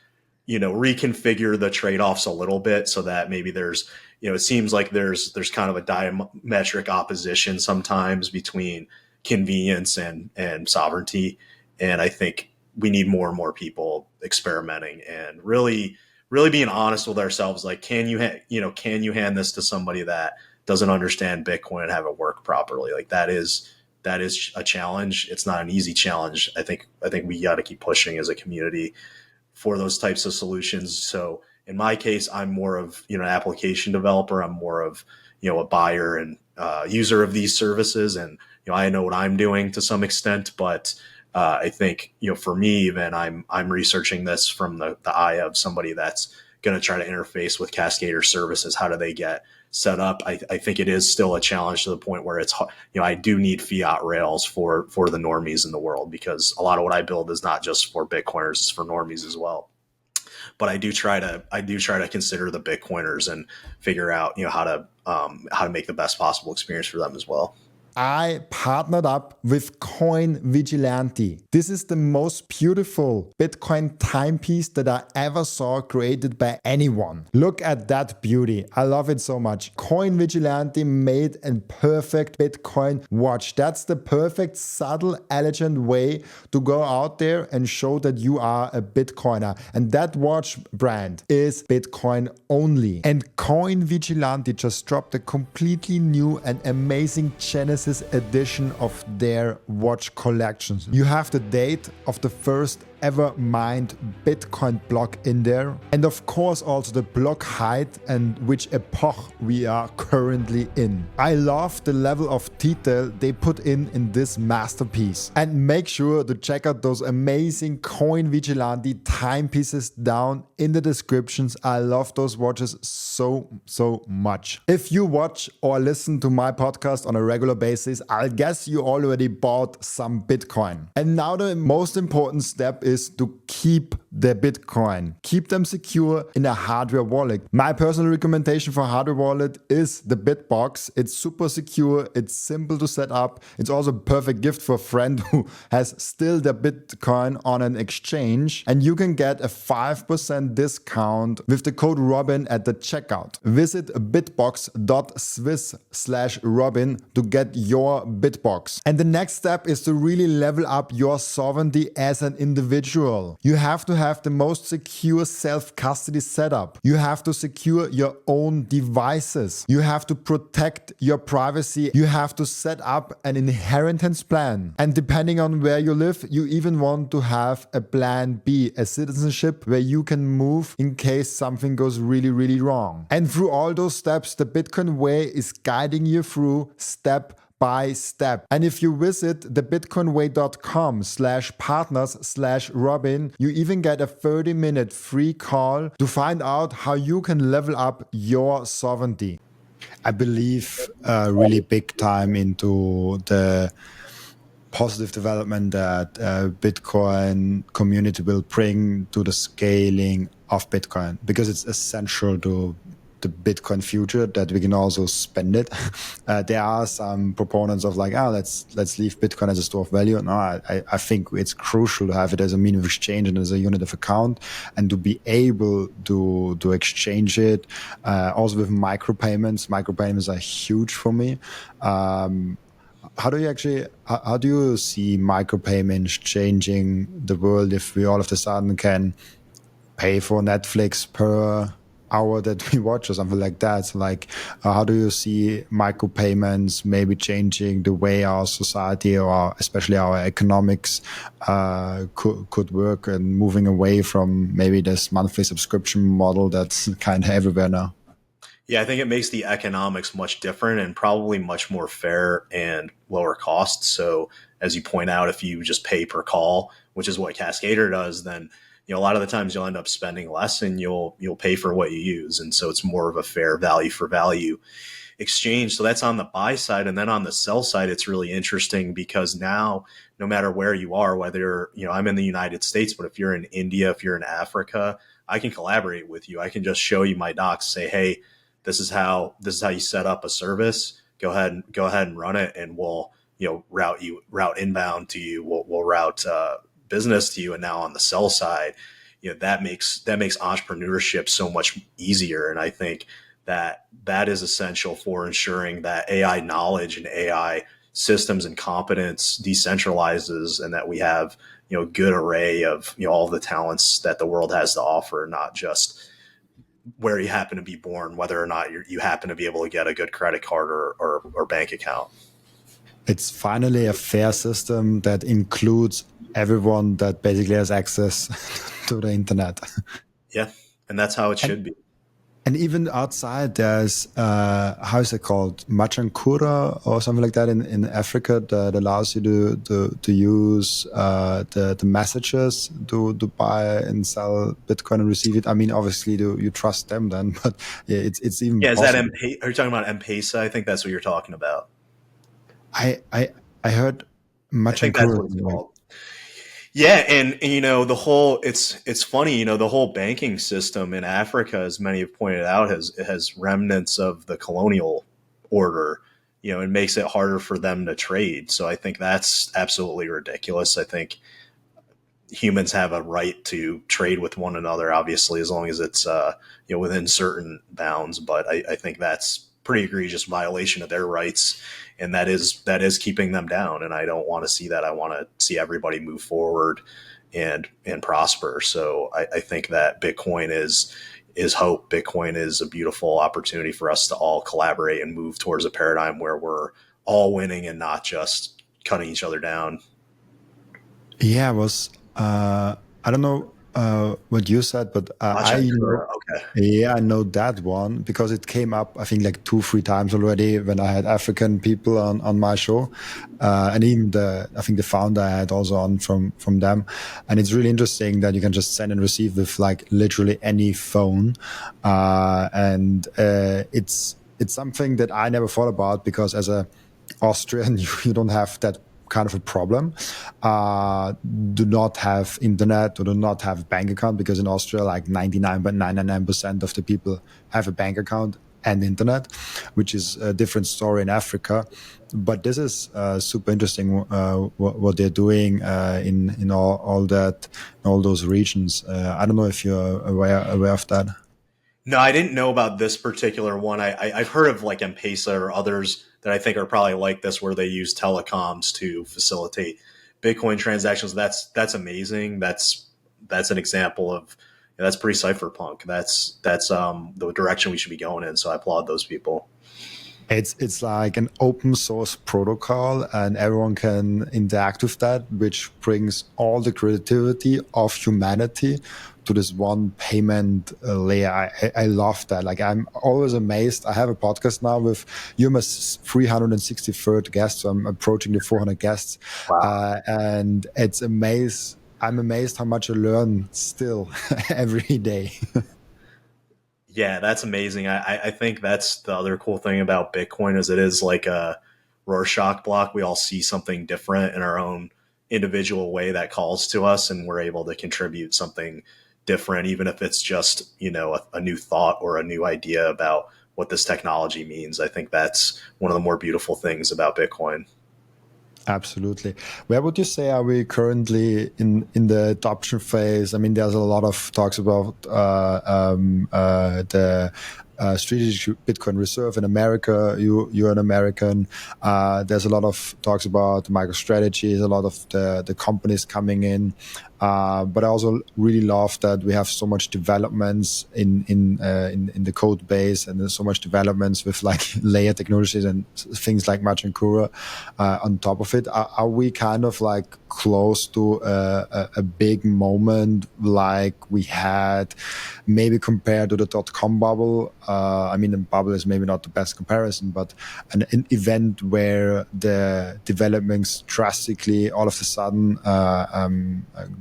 reconfigure the trade-offs a little bit so that maybe there's it seems like there's kind of a diametric opposition sometimes between convenience and sovereignty. And I think we need more and more people experimenting and really being honest with ourselves. Like, can you hand this to somebody that doesn't understand Bitcoin and have it work properly? Like, that is a challenge. It's not an easy challenge. I think we got to keep pushing as a community for those types of solutions. So in my case, I'm more of, an application developer. I'm more of, a buyer and user of these services. And, I know what I'm doing to some extent, but I think, for me, even I'm researching this from the eye of somebody that's going to try to interface with Cascader services. How do they get set up? I think it is still a challenge to the point where it's, I do need fiat rails for the normies in the world, because a lot of what I build is not just for Bitcoiners, it's for normies as well. But I do try to consider the Bitcoiners and figure out, how to make the best possible experience for them as well. I partnered up with Coin Vigilante. This is the most beautiful Bitcoin timepiece that I ever saw created by anyone. Look at that beauty. I love it so much. Coin Vigilante made a perfect Bitcoin watch. That's the perfect, subtle, elegant way to go out there and show that you are a Bitcoiner. And that watch brand is Bitcoin only. And Coin Vigilante just dropped a completely new and amazing Genesis edition of their watch collections. You have the date of the first ever mined Bitcoin block in there, and of course also the block height and which epoch we are currently in. I love the level of detail they put in this masterpiece. And make sure to check out those amazing Coin Vigilante timepieces down in the descriptions. I love those watches so much. If you watch or listen to my podcast on a regular basis, I guess you already bought some Bitcoin. And now the most important step is to keep the Bitcoin. Keep them secure in a hardware wallet. My personal recommendation for hardware wallet is the BitBox. It's super secure. It's simple to set up. It's also a perfect gift for a friend who has still their Bitcoin on an exchange. And you can get a 5% discount with the code Robin at the checkout. Visit bitbox.swiss/Robin to get your BitBox. And the next step is to really level up your sovereignty as an individual. You have to have the most secure self-custody setup. You have to secure your own devices. You have to protect your privacy. You have to set up an inheritance plan. And depending on where you live, you even want to have a plan B, a citizenship where you can move in case something goes really wrong. And through all those steps, the Bitcoin way is guiding you through step by step. And if you visit thebitcoinway.com/partners/Robin, you even get a 30-minute free call to find out how you can level up your sovereignty. I believe really big time into the positive development that Bitcoin community will bring to the scaling of Bitcoin, because it's essential to the Bitcoin future that we can also spend it. There are some proponents of like, let's leave Bitcoin as a store of value. No, I think it's crucial to have it as a means of exchange and as a unit of account, and to be able to exchange it. Also with micropayments. Micropayments are huge for me. How do you see micropayments changing the world if we all of a sudden can pay for Netflix per hour that we watch or something like that? So like, how do you see micropayments maybe changing the way our society or especially our economics could work, and moving away from maybe this monthly subscription model that's kind of everywhere now? Yeah, I think it makes the economics much different and probably much more fair and lower cost. So as you point out, if you just pay per call, which is what Cascader does, then a lot of the times you'll end up spending less and you'll pay for what you use. And so it's more of a fair value for value exchange. So that's on the buy side. And then on the sell side, it's really interesting because now, no matter where you are, whether, I'm in the United States, but if you're in India, if you're in Africa, I can collaborate with you. I can just show you my docs, say, hey, this is how you set up a service. Go ahead and run it. And we'll, route inbound to you. We'll route, business to you. And now on the sell side, that makes entrepreneurship so much easier. And I think that is essential for ensuring that AI knowledge and AI systems and competence decentralizes, and that we have good array of all the talents that the world has to offer, not just where you happen to be born, whether or not you happen to be able to get a good credit card or bank account. It's finally a fair system that includes everyone that basically has access to the internet. Yeah, and that's how it should be. And even outside, there's how is it called, Machankura or something like that in Africa that allows you to use the messages to buy and sell Bitcoin and receive it. I mean, obviously, you trust them then, but yeah, it's even Yeah, is that possible. Are you talking about M-Pesa? I think that's what you're talking about. I I I heard I think that's Machankura. what it's called. Yeah, and the whole it's funny, the whole banking system in Africa, as many have pointed out, has remnants of the colonial order. It makes it harder for them to trade. So I think that's absolutely ridiculous. I think humans have a right to trade with one another, obviously, as long as it's within certain bounds. But I think that's pretty egregious violation of their rights, and that is keeping them down. And I don't want to see that. I want to see everybody move forward and prosper. So I think that Bitcoin is hope. Bitcoin is a beautiful opportunity for us to all collaborate and move towards a paradigm where we're all winning and not just cutting each other down. Yeah, I don't know what you said, but I know. Okay. Yeah, I know that one because it came up, I think, like 2, 3 times already when I had African people on my show, and even I think the founder I had also on from them, and it's really interesting that you can just send and receive with like literally any phone, and it's something that I never thought about because as a Austrian, you don't have that kind of a problem. Do not have internet or do not have bank account because in Austria, like 99.999% of the people have a bank account and internet, which is a different story in Africa. But this is super interesting what they're doing in all that in all those regions. I don't know if you're aware of that. No, I didn't know about this particular one. I've heard of like M-Pesa or others that I think are probably like this, where they use telecoms to facilitate Bitcoin transactions. That's amazing. That's an example of that's pretty cypherpunk. That's the direction we should be going in. So I applaud those people. It's like an open source protocol, and everyone can interact with that, which brings all the creativity of humanity to this one payment layer. I love that. Like I'm always amazed. I have a podcast now with you're my 363rd guest, so I'm approaching the 400 guests, Wow. and it's amazed. I'm amazed how much I learn still every day. Yeah, that's amazing. I think that's the other cool thing about Bitcoin is it is like a Rorschach block. We all see something different in our own individual way that calls to us, and we're able to contribute something different, even if it's just a new thought or a new idea about what this technology means. I think that's one of the more beautiful things about Bitcoin. Absolutely. Where would you say are we currently in the adoption phase? I mean, there's a lot of talks about the strategic Bitcoin reserve in America. You're an American. There's a lot of talks about MicroStrategy, a lot of the companies coming in. But I also really love that we have so much developments in the code base, and there's so much developments with like layer technologies and things like Machankura on top of it. Are we kind of like close to a big moment like we had maybe compared to the .com bubble? I mean, the bubble is maybe not the best comparison, but an event where the developments drastically all of a sudden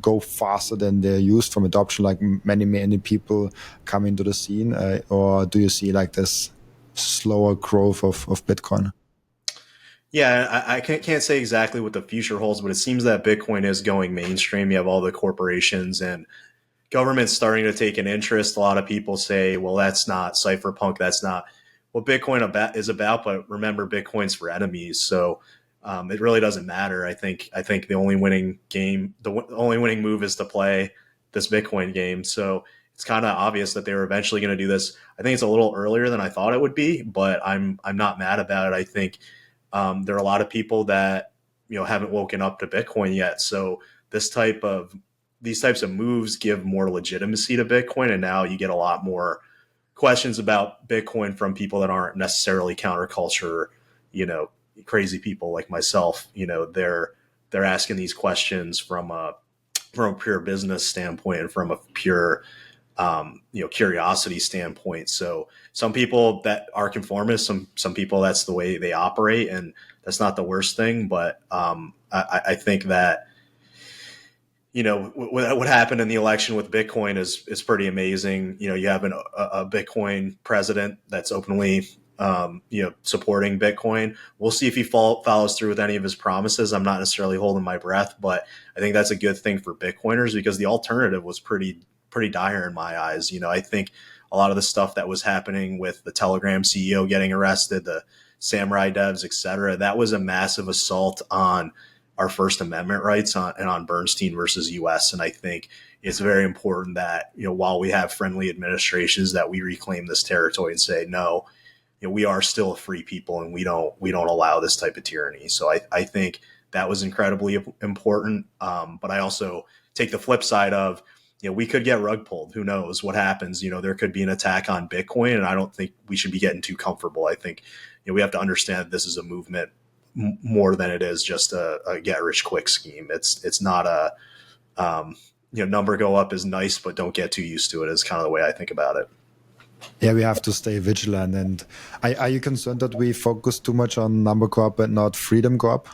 go faster than they're used from adoption, like many people come into the scene, or do you see like this slower growth of Bitcoin? Yeah, I can't say exactly what the future holds, but it seems that Bitcoin is going mainstream. You have all the corporations and government's starting to take an interest. A lot of people say, well, that's not cypherpunk. That's not what Bitcoin is about. But remember, Bitcoin's for enemies. So it really doesn't matter. I think the only winning game, the only winning move is to play this Bitcoin game. So it's kind of obvious that they were eventually going to do this. I think it's a little earlier than I thought it would be, but I'm not mad about it. I think there are a lot of people that haven't woken up to Bitcoin yet. So this type of these types of moves give more legitimacy to Bitcoin, and now you get a lot more questions about Bitcoin from people that aren't necessarily counterculture, crazy people like myself. They're asking these questions from a pure business standpoint and from a pure curiosity standpoint. So some people that are conformists, some people that's the way they operate, and that's not the worst thing. But I think that what happened in the election with Bitcoin is pretty amazing. You have a Bitcoin president that's openly supporting Bitcoin. We'll see if he follows through with any of his promises. I'm not necessarily holding my breath, but I think that's a good thing for Bitcoiners because the alternative was pretty dire in my eyes. I think a lot of the stuff that was happening with the Telegram CEO getting arrested, the Samurai devs, et cetera, that was a massive assault on our First Amendment rights on Bernstein versus U.S. And I think it's very important that, while we have friendly administrations, that we reclaim this territory and say, no, we are still a free people and we don't allow this type of tyranny. So I think that was incredibly important. But I also take the flip side of, we could get rug pulled. Who knows what happens? There could be an attack on Bitcoin, and I don't think we should be getting too comfortable. I think we have to understand that this is a movement more than it is just a get rich quick scheme. It's not a number go up is nice, but don't get too used to it is kind of the way I think about it. Yeah, we have to stay vigilant. And are you concerned that we focus too much on number go up and not freedom go up?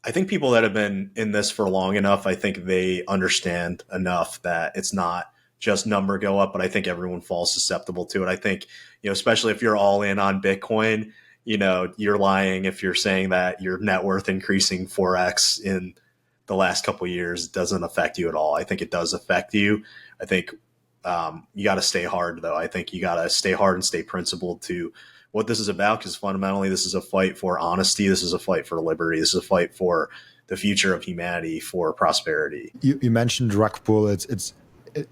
I think people that have been in this for long enough, I think they understand enough that it's not just number go up, but I think everyone falls susceptible to it. I think, especially if you're all in on Bitcoin, you're lying if you're saying that your net worth increasing 4x in the last couple of years doesn't affect you at all. I think it does affect you. I think you got to stay hard, though. I think you got to stay hard and stay principled to what this is about, because fundamentally this is a fight for honesty. This is a fight for liberty. This is a fight for the future of humanity, for prosperity. You mentioned rug pull.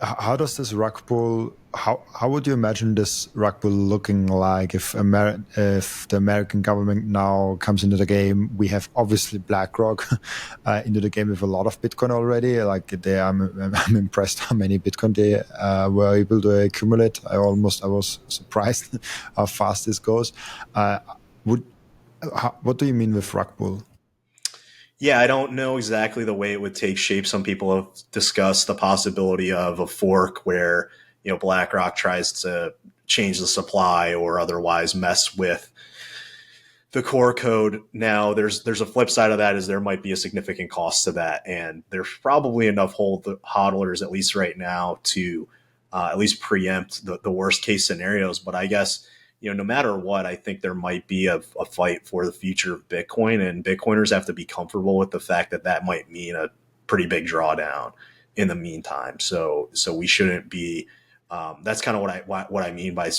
How does this rug pull? How would you imagine this rug pull looking like if the American government now comes into the game? We have obviously BlackRock into the game with a lot of Bitcoin already. I'm impressed how many Bitcoin they were able to accumulate. I was surprised how fast this goes. What do you mean with rug pull? Yeah, I don't know exactly the way it would take shape. Some people have discussed the possibility of a fork where, BlackRock tries to change the supply or otherwise mess with the core code. Now, there's a flip side of that is there might be a significant cost to that. And there's probably enough hodlers, at least right now, to at least preempt the worst case scenarios. But I guess, no matter what, I think there might be a fight for the future of Bitcoin, and Bitcoiners have to be comfortable with the fact that might mean a pretty big drawdown in the meantime. So we shouldn't be. That's kind of what I mean by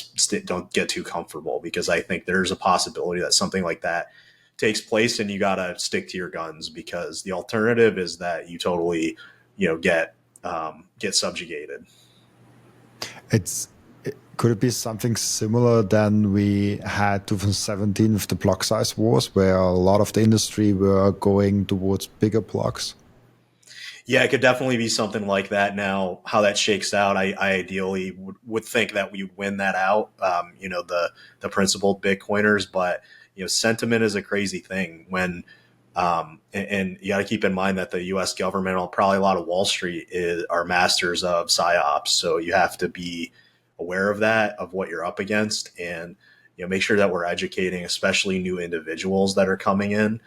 don't get too comfortable, because I think there's a possibility that something like that takes place, and you got to stick to your guns, because the alternative is that you totally, get subjugated. Could it be something similar than we had 2017 with the block size wars, where a lot of the industry were going towards bigger blocks? Yeah, it could definitely be something like that. Now, how that shakes out, I ideally would think that we win that out, the principled Bitcoiners. But, sentiment is a crazy thing when, and you got to keep in mind that the U.S. government, probably a lot of Wall Street, are masters of psyops. So you have to be aware of that, of what you're up against, and make sure that we're educating, especially new individuals that are coming in,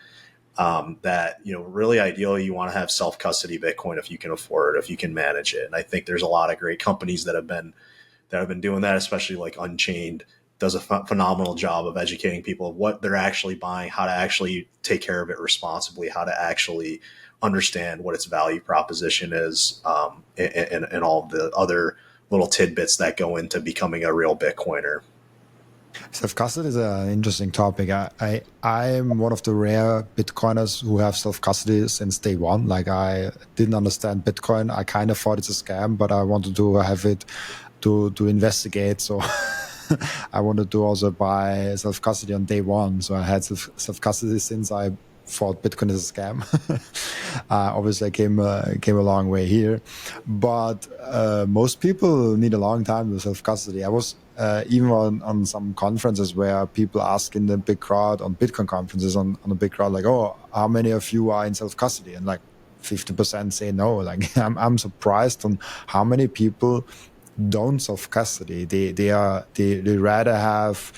that really ideally you want to have self-custody Bitcoin if you can afford it, if you can manage it. And I think there's a lot of great companies that have been doing that, especially like Unchained does a phenomenal job of educating people of what they're actually buying, how to actually take care of it responsibly, how to actually understand what its value proposition is, and all the other little tidbits that go into becoming a real Bitcoiner. Self-custody is an interesting topic. I am one of the rare Bitcoiners who have self-custody since day one. Like, I didn't understand Bitcoin. I kind of thought it's a scam, but I wanted to have it to investigate. So I wanted to also buy self-custody on day one. So I had self-custody since I thought Bitcoin is a scam. Obviously, I came a long way here, but most people need a long time to self custody. I was even on some conferences where people ask in the big crowd on Bitcoin conferences on a big crowd like, "Oh, how many of you are in self custody?" And like 50% say no. Like I'm surprised on how many people don't self custody. They rather have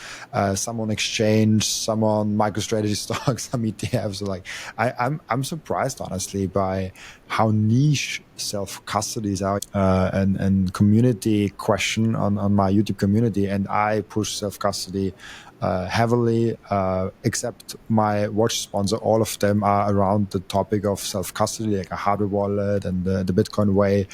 some on exchange, some on MicroStrategy stocks, some ETFs. So like I'm surprised honestly by how niche self custody is out. And community question on my YouTube community, and I push self custody heavily, except my watch sponsor. All of them are around the topic of self custody, like a hardware wallet and the Bitcoin way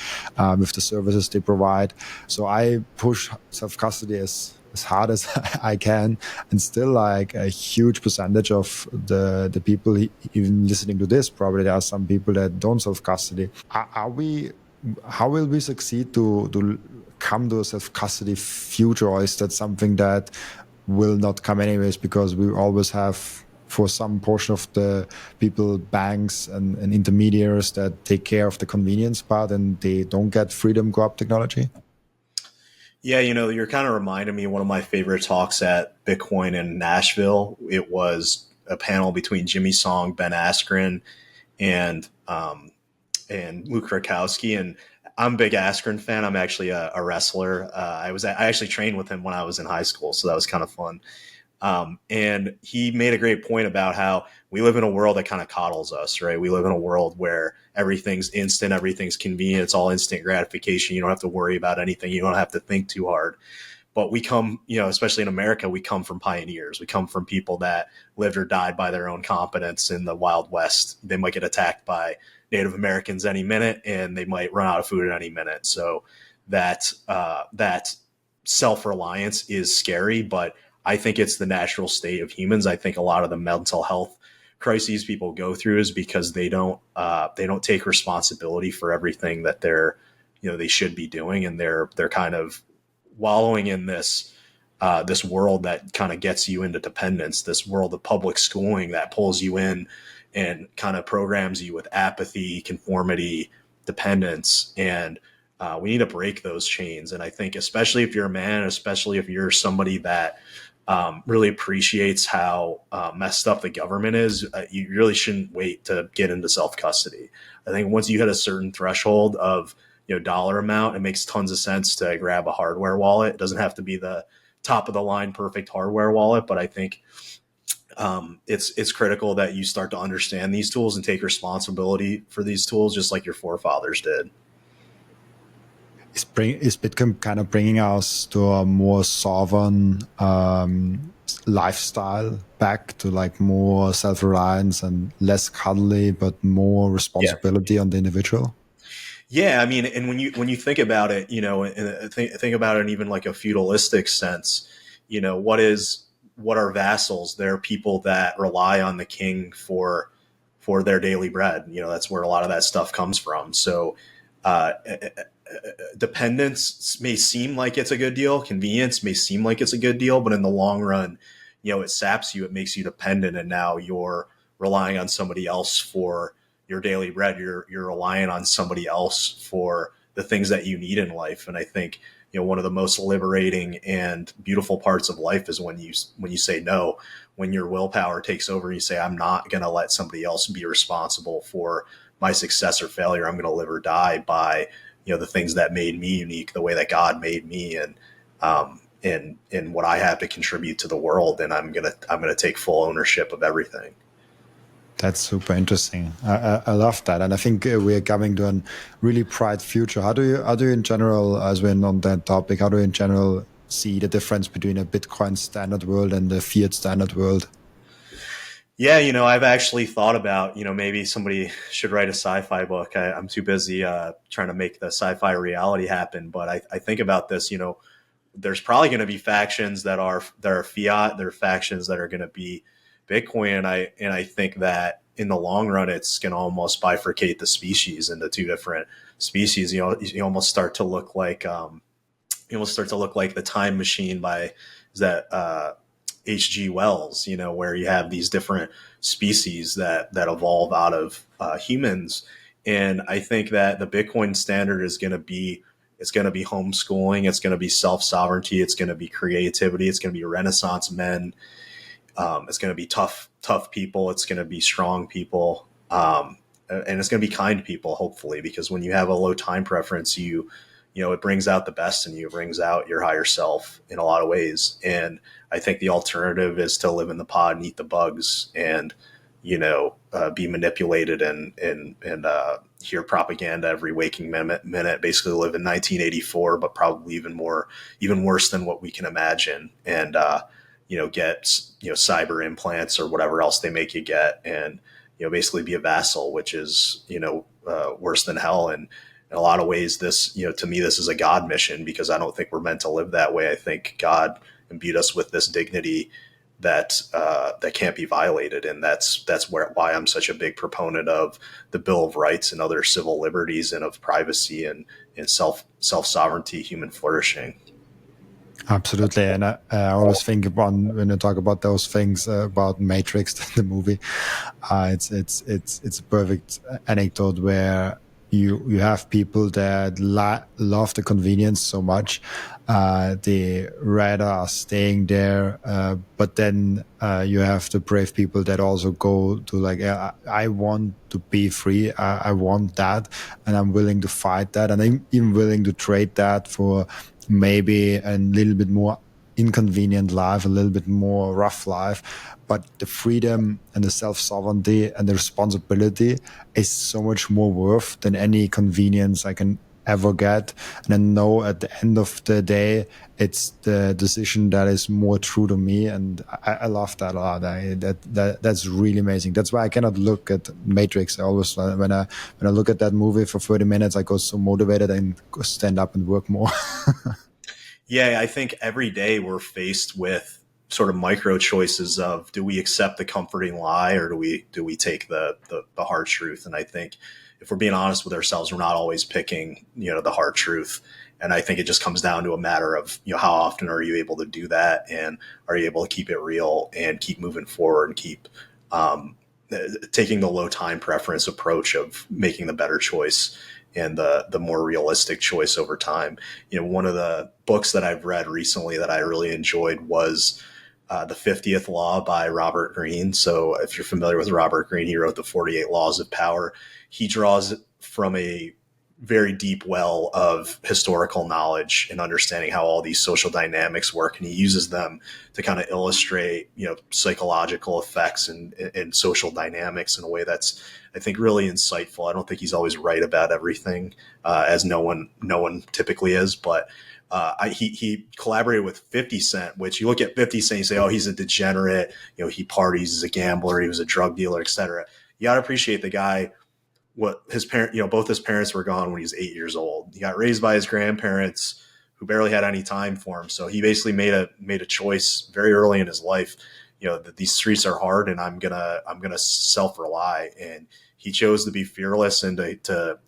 with the services they provide. So I push self custody as hard as I can, and still like a huge percentage of the people even listening to this, probably there are some people that don't self custody. Are we? How will we succeed to come to a self custody future, or is that something that will not come anyways because we always have for some portion of the people banks and intermediaries that take care of the convenience part and they don't get freedom co-op technology? Yeah, you're kind of reminding me of one of my favorite talks at Bitcoin in Nashville. It was a panel between Jimmy Song, Ben Askren, and Luke Rakowski. And I'm a big Askren fan. I'm actually a wrestler. I actually trained with him when I was in high school, so that was kind of fun. And he made a great point about how we live in a world that kind of coddles us, right? We live in a world where everything's instant, everything's convenient, it's all instant gratification. You don't have to worry about anything. You don't have to think too hard. But we come, especially in America, we come from pioneers. We come from people that lived or died by their own competence in the Wild West. They might get attacked by Native Americans any minute, and they might run out of food at any minute. So that self-reliance is scary, but I think it's the natural state of humans. I think a lot of the mental health crises people go through is because they don't take responsibility for everything that they should be doing, and they're kind of wallowing in this world that kind of gets you into dependence, this world of public schooling that pulls you in and kind of programs you with apathy, conformity, dependence. And we need to break those chains. And I think especially if you're a man, especially if you're somebody that really appreciates how messed up the government is, you really shouldn't wait to get into self-custody. I think once you hit a certain threshold of dollar amount, it makes tons of sense to grab a hardware wallet. It doesn't have to be the top of the line perfect hardware wallet, but I think it's critical that you start to understand these tools and take responsibility for these tools, just like your forefathers did. Is Bitcoin kind of bringing us to a more sovereign lifestyle, back to like more self-reliance and less cuddly, but more responsibility on the individual? Yeah, I mean, and when you think about it, think about it in even like a feudalistic sense. What are vassals? They're people that rely on the king for their daily bread. That's where a lot of that stuff comes from. So, dependence may seem like it's a good deal. Convenience may seem like it's a good deal, but in the long run, it saps you. It makes you dependent, and now you're relying on somebody else for your daily bread. You're relying on somebody else for the things that you need in life. And I think one of the most liberating and beautiful parts of life is when you say no, when your willpower takes over and you say, I'm not going to let somebody else be responsible for my success or failure. I'm going to live or die by the things that made me unique, the way that God made me, and what I have to contribute to the world. And I'm gonna take full ownership of everything. That's super interesting. I love that, and I think we're coming to a really bright future. How do you in general, as we're on that topic, how do you in general see the difference between a Bitcoin standard world and the fiat standard world? Yeah, I've actually thought about, maybe somebody should write a sci-fi book. I'm too busy trying to make the sci-fi reality happen. But I think about this, there's probably going to be factions that are fiat. There are factions that are going to be Bitcoin. And I think that in the long run, it's going to almost bifurcate the species into two different species. You almost start to look like the Time Machine by, is that H.G. Wells, where you have these different species that evolve out of humans. And I think that the Bitcoin standard is going to be, it's going to be homeschooling, it's going to be self-sovereignty, it's going to be creativity, it's going to be Renaissance men, it's going to be tough people, it's going to be strong people, and it's going to be kind people, hopefully, because when you have a low time preference, it brings out the best in you, it brings out your higher self in a lot of ways. And I think the alternative is to live in the pod and eat the bugs and, be manipulated and hear propaganda every waking minute, basically live in 1984, but probably even worse than what we can imagine. And, get, cyber implants or whatever else they make you get, and, basically be a vassal, which is, worse than hell. And in a lot of ways, this, to me, this is a God mission, because I don't think we're meant to live that way. I think God imbued us with this dignity that can't be violated, and that's why I'm such a big proponent of the Bill of Rights and other civil liberties, and of privacy and self sovereignty, human flourishing. Absolutely, and I always think about, when I talk about those things, about Matrix, the movie. It's a perfect anecdote where you have people that love the convenience so much, they rather are staying there, but then you have the brave people that also go to like, I want to be free, I want that, and I'm willing to fight that, and I'm even willing to trade that for maybe a little bit more inconvenient life, a little bit more rough life. But the freedom and the self-sovereignty and the responsibility is so much more worth than any convenience I can ever get. And I know at the end of the day, it's the decision that is more true to me. And I love that a lot. That's really amazing. That's why I cannot look at Matrix. I always, when I look at that movie for 30 minutes, I go so motivated and go stand up and work more. Yeah, I think every day we're faced with sort of micro choices of, do we accept the comforting lie, or do we take the hard truth? And I think if we're being honest with ourselves, we're not always picking, the hard truth. And I think it just comes down to a matter of, how often are you able to do that, and are you able to keep it real and keep moving forward and keep taking the low time preference approach of making the better choice and the more realistic choice over time. One of the books that I've read recently that I really enjoyed was The 50th Law by Robert Greene. So if you're familiar with Robert Greene, he wrote the 48 Laws of Power. He draws from a very deep well of historical knowledge and understanding how all these social dynamics work. And he uses them to kind of illustrate, psychological effects and social dynamics in a way that's, I think, really insightful. I don't think he's always right about everything, as no one typically is, but he collaborated with 50 Cent, which you look at 50 Cent, you say, oh, he's a degenerate, he parties, he's a gambler, he was a drug dealer, etc. You got to appreciate the guy. What his parent, both his parents were gone when he was 8 years old. He got raised by his grandparents, who barely had any time for him. So he basically made a choice very early in his life, that these streets are hard, and I'm gonna self-rely. And he chose to be fearless and to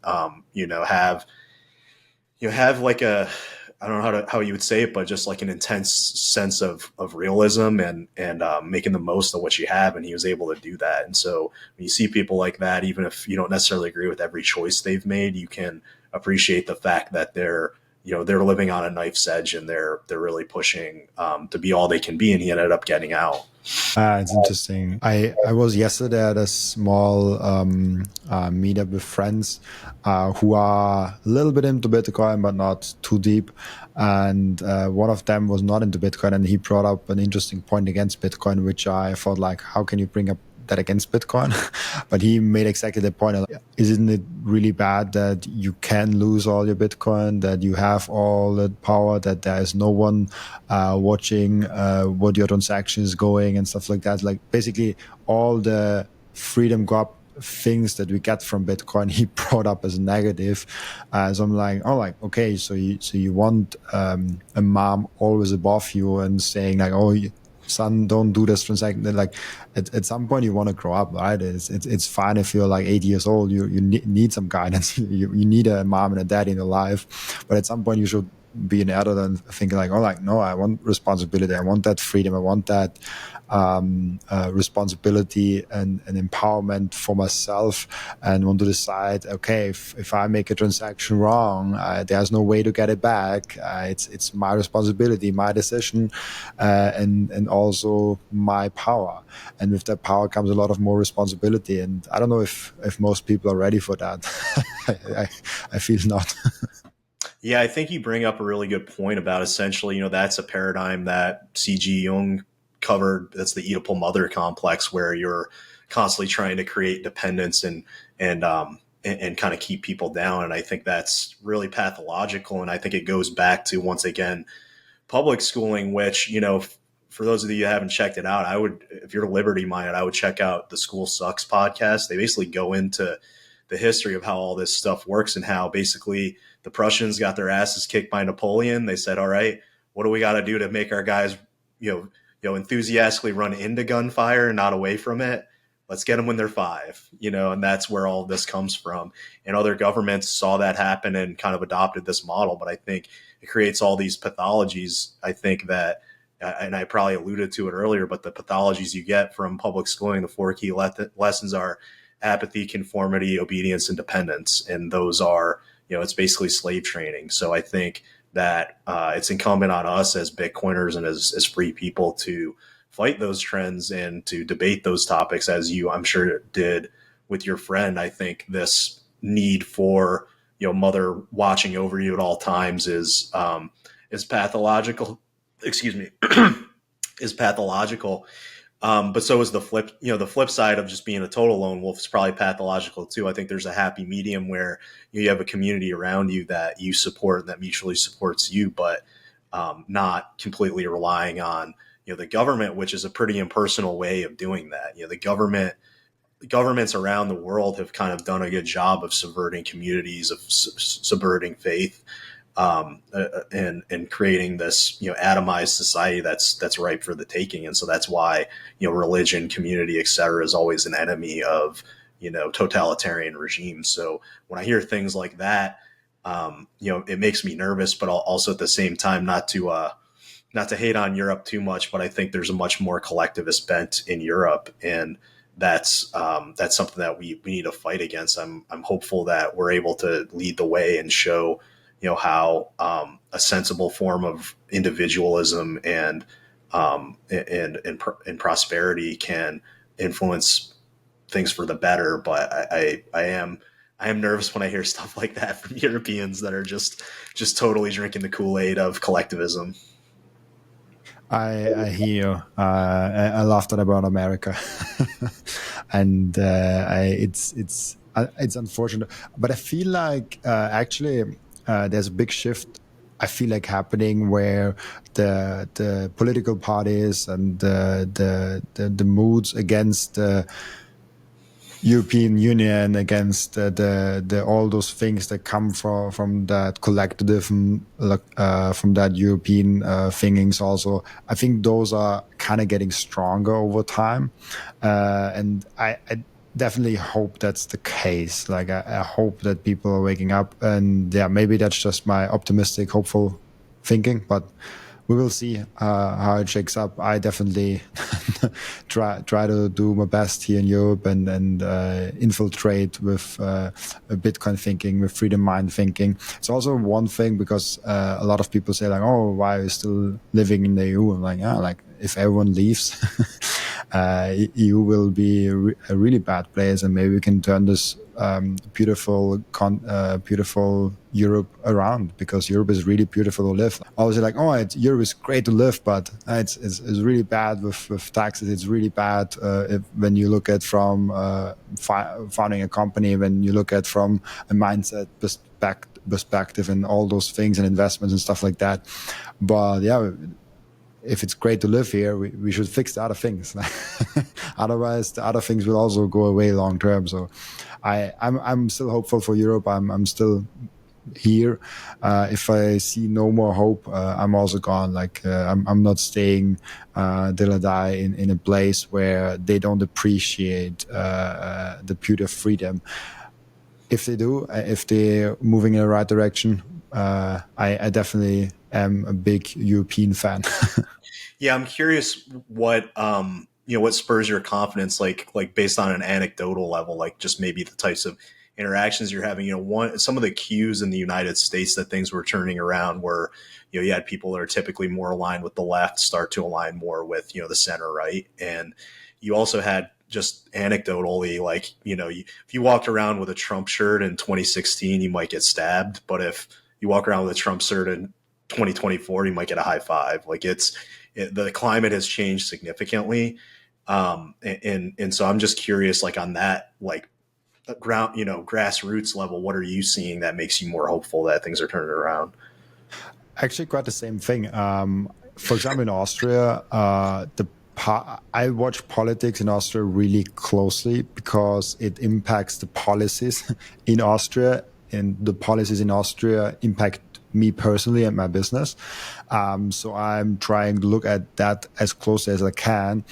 have like a, I don't know how you would say it, but just like an intense sense of realism and making the most of what you have. And he was able to do that. And so when you see people like that, even if you don't necessarily agree with every choice they've made, you can appreciate the fact that they're living on a knife's edge, and they're really pushing to be all they can be. And he ended up getting out. It's interesting. I was yesterday at a small meetup with friends who are a little bit into Bitcoin, but not too deep. And one of them was not into Bitcoin, and he brought up an interesting point against Bitcoin, which I thought, like, how can you bring up that against Bitcoin? But he made exactly the point. Isn't it really bad that you can lose all your Bitcoin, that you have all the power, that there is no one watching what your transaction is going and stuff like that? Like, basically all the freedom things that we get from Bitcoin, he brought up as negative. So I'm like, okay, so you want a mom always above you and saying like, oh, son, don't do this transaction. Like at some point you want to grow up, right? It's fine if you're like 8 years old, you need some guidance. you need a mom and a dad in your life, but at some point you should be an adult and think like, oh, like, no, I want responsibility. I want that freedom. I want that responsibility and empowerment for myself, and want to decide, okay, if I make a transaction wrong, there's no way to get it back. It's my responsibility, my decision, and also my power. And with that power comes a lot of more responsibility. And I don't know if most people are ready for that. I feel not. Yeah, I think you bring up a really good point about essentially, that's a paradigm that C.G. Jung covered. That's the Oedipal mother complex, where you're constantly trying to create dependence and kind of keep people down. And I think that's really pathological. And I think it goes back to, once again, public schooling, which, for those of you who haven't checked it out, I would, if you're liberty minded, I would check out the School Sucks podcast. They basically go into the history of how all this stuff works, and how basically the Prussians got their asses kicked by Napoleon. They said, all right, what do we got to do to make our guys, enthusiastically run into gunfire and not away from it? Let's get them when they're 5, and that's where all this comes from. And other governments saw that happen and kind of adopted this model. But I think it creates all these pathologies. I think that, and I probably alluded to it earlier, but the pathologies you get from public schooling, the 4 key lessons are apathy, conformity, obedience, and dependence. And those are, it's basically slave training. So I think that it's incumbent on us as Bitcoiners and as free people to fight those trends and to debate those topics, as you, I'm sure, did with your friend. I think this need for, mother watching over you at all times is pathological. Excuse me, is pathological. But so is the flip, the flip side of just being a total lone wolf is probably pathological too. I think there's a happy medium where you have a community around you that you support and that mutually supports you, but not completely relying on, the government, which is a pretty impersonal way of doing that. Governments around the world have kind of done a good job of subverting communities, of subverting faith, and creating this, atomized society that's ripe for the taking. And so that's why, religion, community, et cetera, is always an enemy of, totalitarian regimes. So when I hear things like that, it makes me nervous, but also at the same time, not to hate on Europe too much, but I think there's a much more collectivist bent in Europe, and that's something that we need to fight against. I'm hopeful that we're able to lead the way and show, how a sensible form of individualism and prosperity can influence things for the better. But I am nervous when I hear stuff like that from Europeans that are just totally drinking the Kool-Aid of collectivism. I hear you. I love that about America, and it's unfortunate, but I feel like actually there's a big shift. I feel like happening where the political parties and the moods against the European Union, against the all those things that come from that collectivism, from that European thinkings. Also, I think those are kind of getting stronger over time, and I definitely hope that's the case. Like I hope that people are waking up, and yeah, maybe that's just my optimistic, hopeful thinking, but we will see how it shakes up. I definitely try to do my best here in Europe and infiltrate with Bitcoin thinking, with freedom mind thinking. It's also one thing because a lot of people say like, "Oh, why are you still living in the EU?" I'm like, yeah, like if everyone leaves, EU will be a really bad place, and maybe we can turn this beautiful Europe around, because Europe is really beautiful to live. Obviously, like, Europe is great to live, but it's really bad with taxes. It's really bad when you look at from founding a company, when you look at from a mindset perspective and all those things and investments and stuff like that. But yeah, if it's great to live here, we should fix the other things. Otherwise, the other things will also go away long term. So I'm still hopeful for Europe. I'm still here. If I see no more hope, I'm also gone. Like I'm not staying till I die in a place where they don't appreciate the beauty of freedom. If they do, if they're moving in the right direction, I definitely am a big European fan. Yeah, I'm curious what what spurs your confidence, like based on an anecdotal level, like just maybe the types of interactions you're having. One some of the cues in the United States that things were turning around were, you had people that are typically more aligned with the left start to align more with the center right, and you also had just anecdotally like if you walked around with a Trump shirt in 2016, you might get stabbed, but if you walk around with a Trump shirt in 2024, you might get a high five. Like the climate has changed significantly. And so I'm just curious, like on that, like ground, grassroots level, what are you seeing that makes you more hopeful that things are turning around? Actually, quite the same thing. For example, in Austria, I watch politics in Austria really closely because it impacts the policies in Austria, and the policies in Austria impact me personally and my business. So I'm trying to look at that as closely as I can.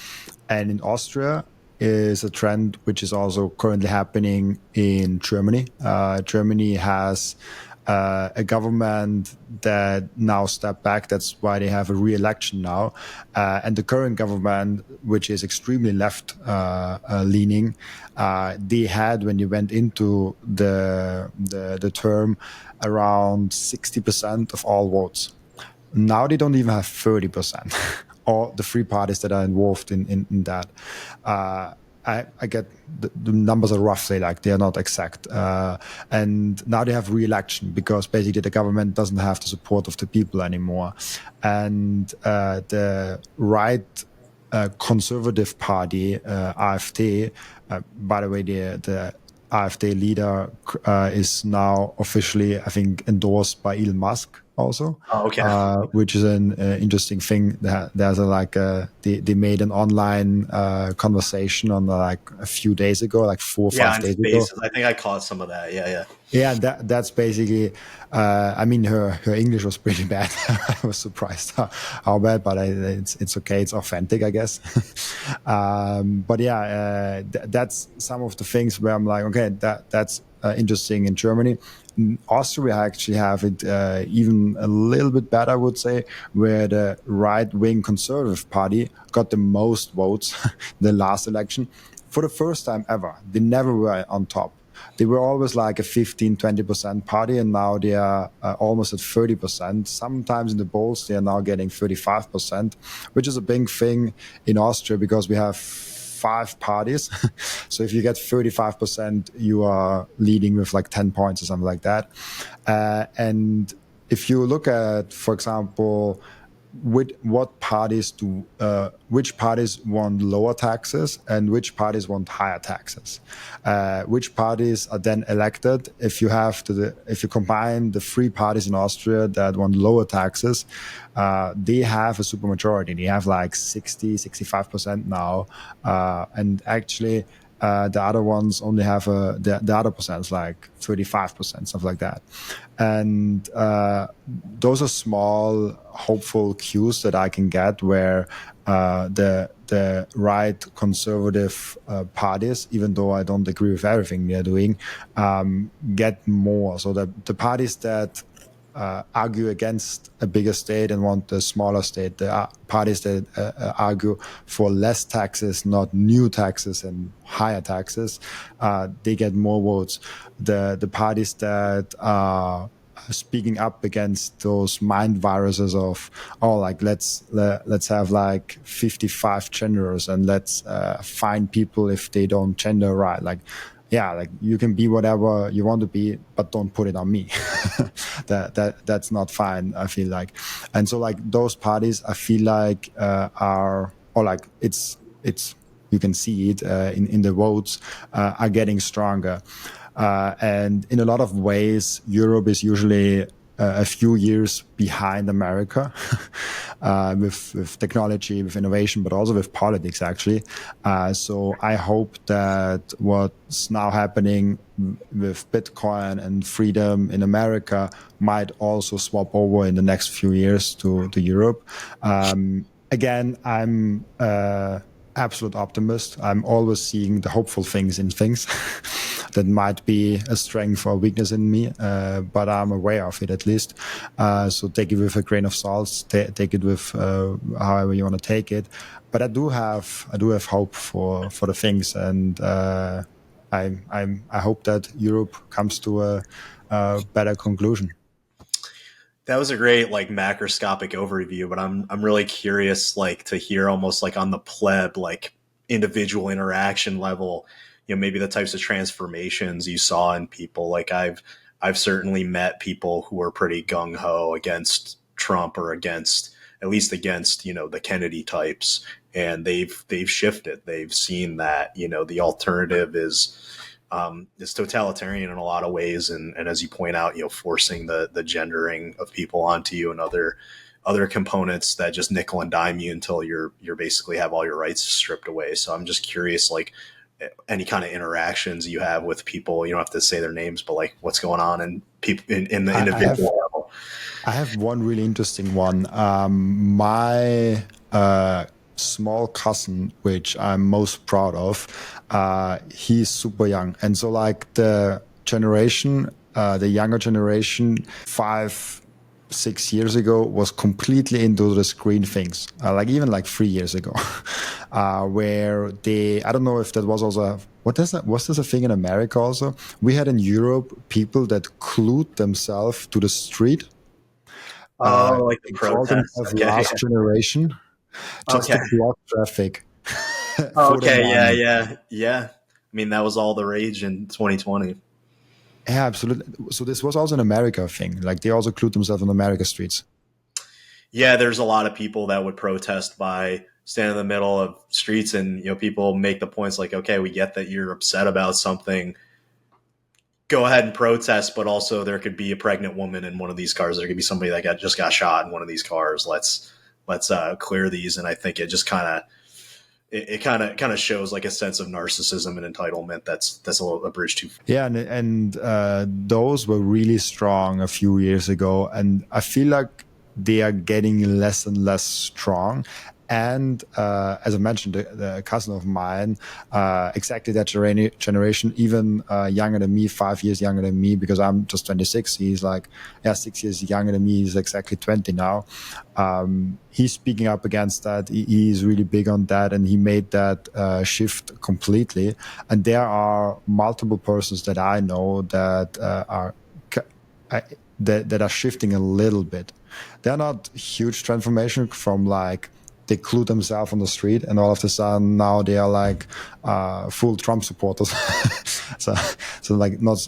And in Austria is a trend which is also currently happening in Germany. Germany has a government that now stepped back. That's why they have a re-election now. And the current government, which is extremely left leaning, they had, when you went into the term, around 60% of all votes. Now they don't even have 30%. All the three parties that are involved in that. I get the numbers are roughly like they are not exact. And now they have re-election because basically the government doesn't have the support of the people anymore. And the right conservative party, AfD, by the way, the AfD leader is now officially, I think, endorsed by Elon Musk also, Oh, okay. which is an interesting thing. There's they made an online conversation on like a few days ago, like 4 or 5 On days ago. Spaces, I think I caught some of that. Yeah. Yeah, that's basically. I mean, her English was pretty bad. I was surprised how bad, but it's okay. It's authentic, I guess. But yeah, that's some of the things where I'm like, okay, that's interesting in Germany. In Austria, I actually have it even a little bit better, I would say, where the right-wing conservative party got the most votes the last election for the first time ever. They never were on top. They were always like a 15-20% party, and now they are almost at 30%. Sometimes in the polls, they are now getting 35%, which is a big thing in Austria because we have 5 parties. So if you get 35%, you are leading with like 10 points or something like that. And if you look at, for example, which parties want lower taxes and which parties want higher taxes, which parties are then elected. If you combine the 3 parties in Austria that want lower taxes, they have a supermajority. They have like 65% now, and actually the other ones only have the other percents like 35%, stuff like that. And those are small hopeful cues that I can get where the right conservative parties, even though I don't agree with everything they're doing, get more. So the parties that argue against a bigger state and want a smaller state. The parties that argue for less taxes, not new taxes and higher taxes, they get more votes. The parties that are speaking up against those mind viruses of let's have like 55 genders and let's fine people if they don't gender right, like you can be whatever you want to be, but don't put it on me. That's not fine, I feel like. And so like those parties, I feel like are, or like it's you can see it in the votes, are getting stronger. And in a lot of ways, Europe is usually a few years behind America with technology, with innovation, but also with politics, actually. So I hope that what's now happening with Bitcoin and freedom in America might also swap over in the next few years to Europe. Again, I'm absolute optimist. I'm always seeing the hopeful things in things. that might be a strength or weakness in me, but I'm aware of it at least. So take it with a grain of salt, take it with however you want to take it. But I do have hope for the things, and I hope that Europe comes to a better conclusion. That was a great like macroscopic overview, but I'm really curious like to hear almost like on the pleb like individual interaction level, maybe the types of transformations you saw in people. Like I've certainly met people who are pretty gung ho against Trump or against at least against, the Kennedy types, and they've shifted. They've seen that, the alternative is totalitarian in a lot of ways, and as you point out, forcing the gendering of people onto you and other components that just nickel and dime you until you're basically have all your rights stripped away. So I'm just curious, like any kind of interactions you have with people. You don't have to say their names, but like what's going on in people in the individual level. I have one really interesting one. My small cousin, which I'm most proud of, he's super young. And so like the younger generation, 5-6 years ago was completely into the screen things, like even like 3 years ago, where I don't know if that was also, was this a thing in America also? We had in Europe people that glued themselves to the street. Like the they called protests. themselves Okay. last generation just Okay. to block traffic. For the Okay. Yeah. moment. Yeah. I mean, that was all the rage in 2020. Yeah, absolutely. So this was also an America thing. Like they also glued themselves on America streets. Yeah, there's a lot of people that would protest by standing in the middle of streets, and people make the points like, okay, we get that you're upset about something, go ahead and protest, but also there could be a pregnant woman in one of these cars, there could be somebody that just got shot in one of these cars. Let's clear these. And I think it just kind of shows like a sense of narcissism and entitlement that's a bridge too far. Yeah, and those were really strong a few years ago, and I feel like they are getting less and less strong. And as I mentioned, the cousin of mine, exactly that generation, even younger than me, 5 years younger than me, because I'm just 26. He's like, 6 years younger than me. He's exactly 20 now. He's speaking up against that. He's really big on that, and he made that shift completely. And there are multiple persons that I know that that are shifting a little bit. They're not huge transformation from like they glue themselves on the street and all of a sudden now they are like full Trump supporters. so like not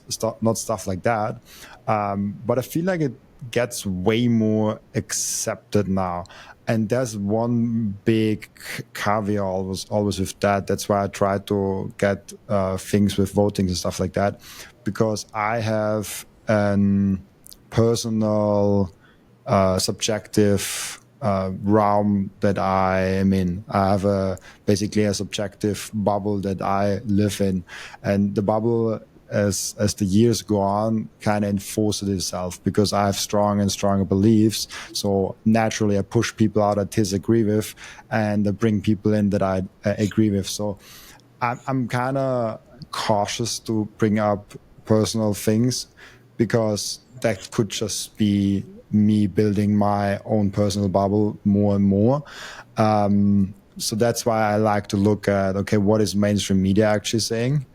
stuff like that. But I feel like it gets way more accepted now. And there's one big caveat always with that. That's why I try to get things with voting and stuff like that, because I have an personal, subjective realm that I am in. I have basically a subjective bubble that I live in, and the bubble, as the years go on, kind of enforces itself because I have strong and stronger beliefs. So naturally, I push people out I disagree with, and I bring people in that I agree with. So I'm kind of cautious to bring up personal things because that could just be me building my own personal bubble more and more. So that's why I like to look at, okay, what is mainstream media actually saying?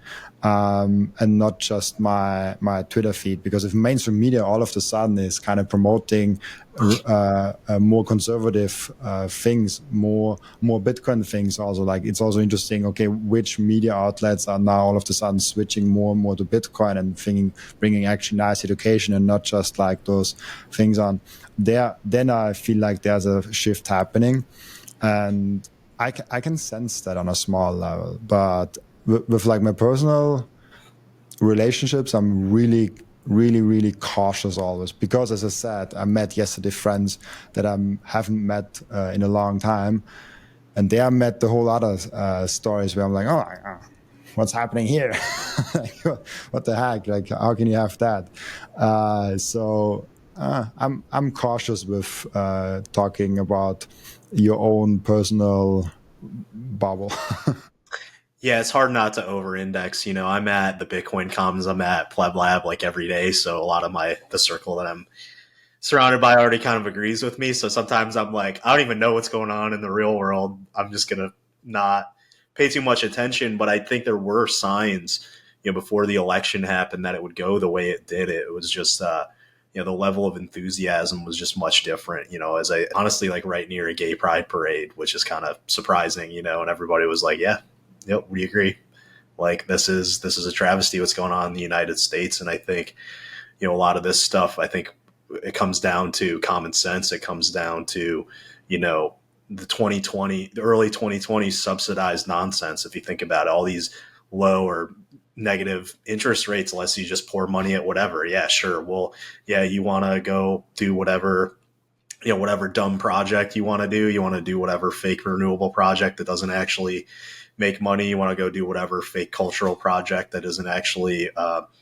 And not just my Twitter feed, because if mainstream media all of a sudden is kind of promoting more conservative things, more Bitcoin things, also like it's also interesting. Okay, which media outlets are now all of a sudden switching more and more to Bitcoin and bringing actually nice education and not just like those things on there? Then I feel like there's a shift happening, and I can sense that on a small level, but with like my personal relationships, I'm really, really, really cautious always, because as I said, I met yesterday friends that I haven't met in a long time, and they have met the whole other stories where I'm like, oh, what's happening here? What the heck? Like, how can you have that? So I'm cautious with talking about your own personal bubble. Yeah, it's hard not to over-index. I'm at the Bitcoin comms, I'm at Pleb Lab like every day, so a lot of the circle that I'm surrounded by already kind of agrees with me. So sometimes I'm like, I don't even know what's going on in the real world. I'm just gonna not pay too much attention. But I think there were signs, before the election happened that it would go the way it did. It was just, the level of enthusiasm was just much different. As I honestly like right near a gay pride parade, which is kind of surprising. And everybody was like, yeah, yep, we agree. Like this is a travesty what's going on in the United States, and I think a lot of this stuff, I think it comes down to common sense. It comes down to, the early 2020 subsidized nonsense. If you think about it, all these low or negative interest rates, unless you just pour money at whatever. Yeah, sure. Well, yeah, you want to go do whatever, whatever dumb project you want to do. You want to do whatever fake renewable project that doesn't actually make money. You want to go do whatever fake cultural project that isn't actually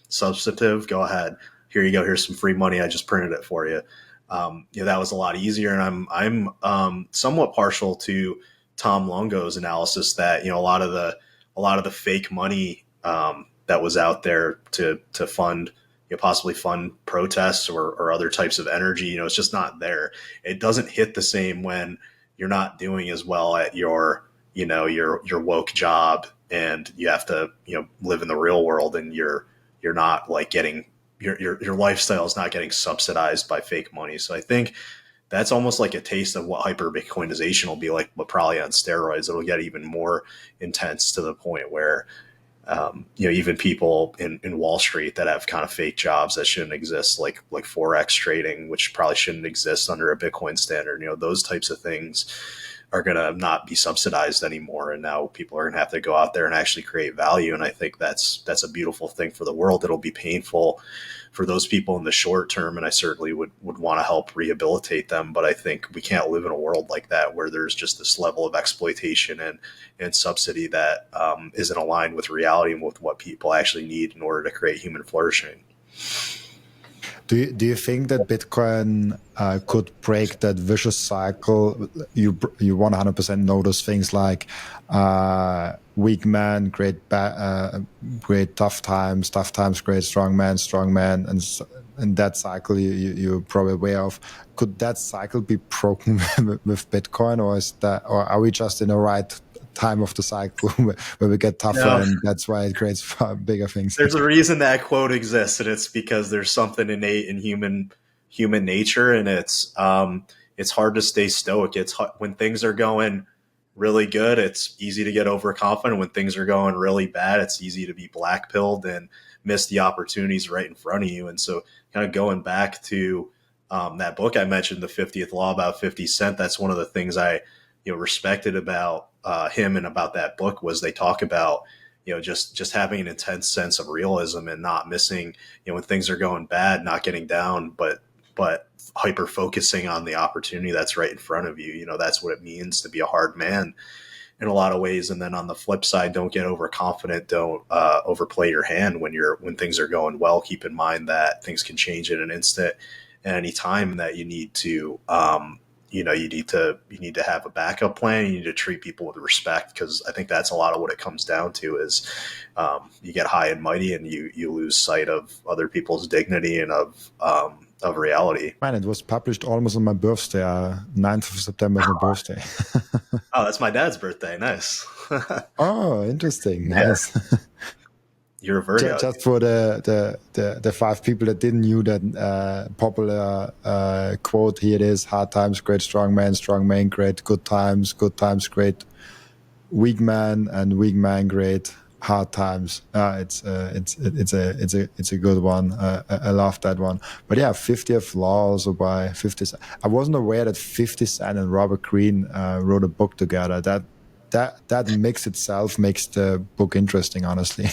substantive. Go ahead. Here you go. Here's some free money. I just printed it for you. That was a lot easier. And I'm somewhat partial to Tom Longo's analysis that a lot of the fake money that was out there to fund possibly fund protests or other types of energy. It's just not there. It doesn't hit the same when you're not doing as well at your woke job, and you have to live in the real world, and you're not like getting your lifestyle is not getting subsidized by fake money. So I think that's almost like a taste of what hyper Bitcoinization will be like, but probably on steroids. It'll get even more intense to the point where even people in Wall Street that have kind of fake jobs that shouldn't exist, like Forex trading, which probably shouldn't exist under a Bitcoin standard. Those types of things are going to not be subsidized anymore. And now people are going to have to go out there and actually create value. And I think that's a beautiful thing for the world. It'll be painful for those people in the short term. And I certainly would want to help rehabilitate them. But I think we can't live in a world like that where there's just this level of exploitation and subsidy that isn't aligned with reality and with what people actually need in order to create human flourishing. Do you think that Bitcoin could break that vicious cycle? You 100% notice things like weak man, great tough times, great strong man, and that cycle you're probably aware of. Could that cycle be broken with Bitcoin, or are we just in the right time of the cycle where we get tougher, and that's why it creates far bigger things? There's a reason that quote exists, and it's because there's something innate in human nature, and it's hard to stay stoic. It's when things are going really good, it's easy to get overconfident. When things are going really bad, it's easy to be black-pilled and miss the opportunities right in front of you. And so kind of going back to that book I mentioned, The 50th Law, about 50 Cent, that's one of the things I respected about him and about that book was they talk about just having an intense sense of realism and not missing when things are going bad, not getting down, but hyper focusing on the opportunity that's right in front of you. That's what it means to be a hard man in a lot of ways. And then on the flip side, don't get overconfident. Don't overplay your hand when things are going well. Keep in mind that things can change in an instant at any time, that you need to you need to have a backup plan. You need to treat people with respect, because I think that's a lot of what it comes down to is you get high and mighty and you lose sight of other people's dignity and of reality. Man, it was published almost on my birthday. 9th of September is my birthday. Oh, that's my dad's birthday. Nice. Oh, interesting. Nice. You're a Virgo. Just for the 5 people that didn't knew that popular quote, here it is: hard times, great strong man, great good times, great weak man, and weak man, great hard times. It's a good one. I love that one. But yeah, 50th Law also by 50 Cent. I wasn't aware that 50 Cent and Robert Greene wrote a book together. That mix itself makes the book interesting, honestly.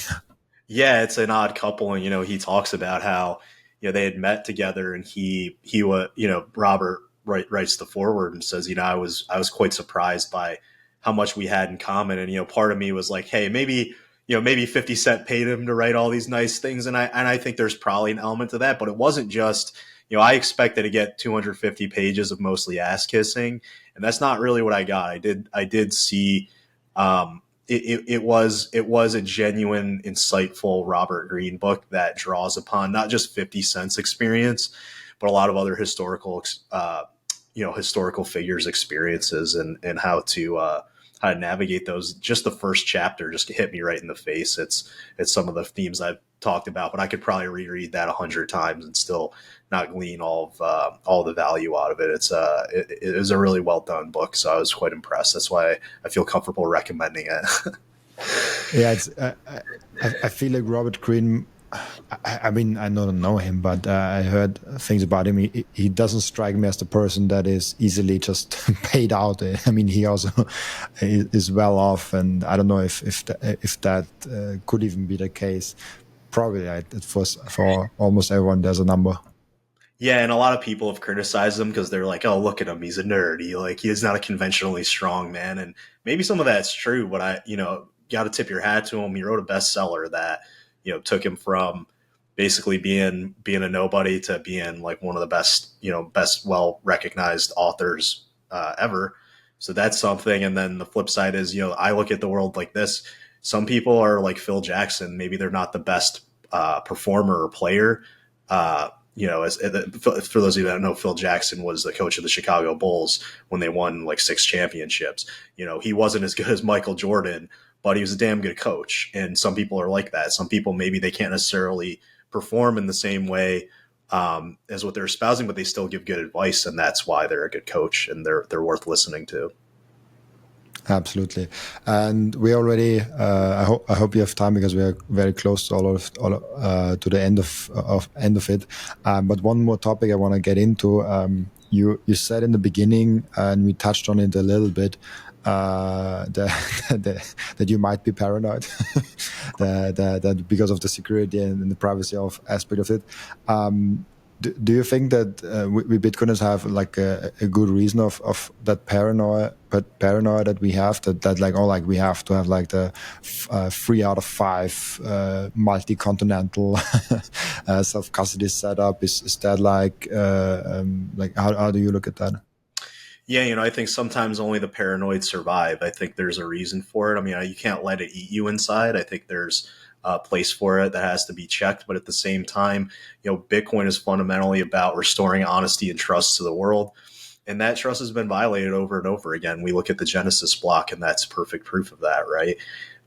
Yeah, it's an odd couple, and he talks about how they had met together, and he was Robert writes the foreword and says I was quite surprised by how much we had in common, and part of me was like, hey, maybe 50 Cent paid him to write all these nice things, and I think there's probably an element to that, but it wasn't just I expected to get 250 pages of mostly ass kissing, and that's not really what I got. I did see it was a genuine, insightful Robert Greene book that draws upon not just 50 Cent's experience, but a lot of other historical figures' experiences, and how to navigate those. Just the first chapter just hit me right in the face. It's some of the themes I've talked about, but I could probably reread that 100 times and still not glean all the value out of it. It is a really well done book, so I was quite impressed. That's why I feel comfortable recommending it. Yeah, I feel like Robert Greene. I mean, I don't know him, but I heard things about him. He doesn't strike me as the person that is easily just paid out. I mean, he also is well off, and I don't know if that could even be the case. Probably, for almost everyone, there's a number. Yeah, and a lot of people have criticized him because they're like, "Oh, look at him, he's a nerd. He's not a conventionally strong man." And maybe some of that's true, but got to tip your hat to him. He wrote a bestseller that took him from basically being a nobody to being like one of the best well recognized authors ever. So that's something. And then the flip side is, I look at the world like this. Some people are like Phil Jackson. Maybe they're not the best performer or player. For those of you that don't know, Phil Jackson was the coach of the Chicago Bulls when they won like 6 championships. He wasn't as good as Michael Jordan, but he was a damn good coach. And some people are like that. Some people, maybe they can't necessarily perform in the same way as what they're espousing, but they still give good advice, and that's why they're a good coach and they're worth listening to. Absolutely, and we already. I hope you have time because we are very close to to the end of it. But one more topic I want to get into. You said in the beginning, and we touched on it a little bit, that you might be paranoid, that because of the security and the privacy of aspect of it. Do you think that we Bitcoiners have like a good reason of that paranoia that we have, that like we have to have like the 3 out of 5 multi-continental self-custody setup? Is that like how do you look at that? Yeah, I think sometimes only the paranoid survive. I think there's a reason for it. I mean, you can't let it eat you inside. I think there's a place for it that has to be checked. But at the same time, Bitcoin is fundamentally about restoring honesty and trust to the world. And that trust has been violated over and over again. We look at the Genesis block, and that's perfect proof of that, right?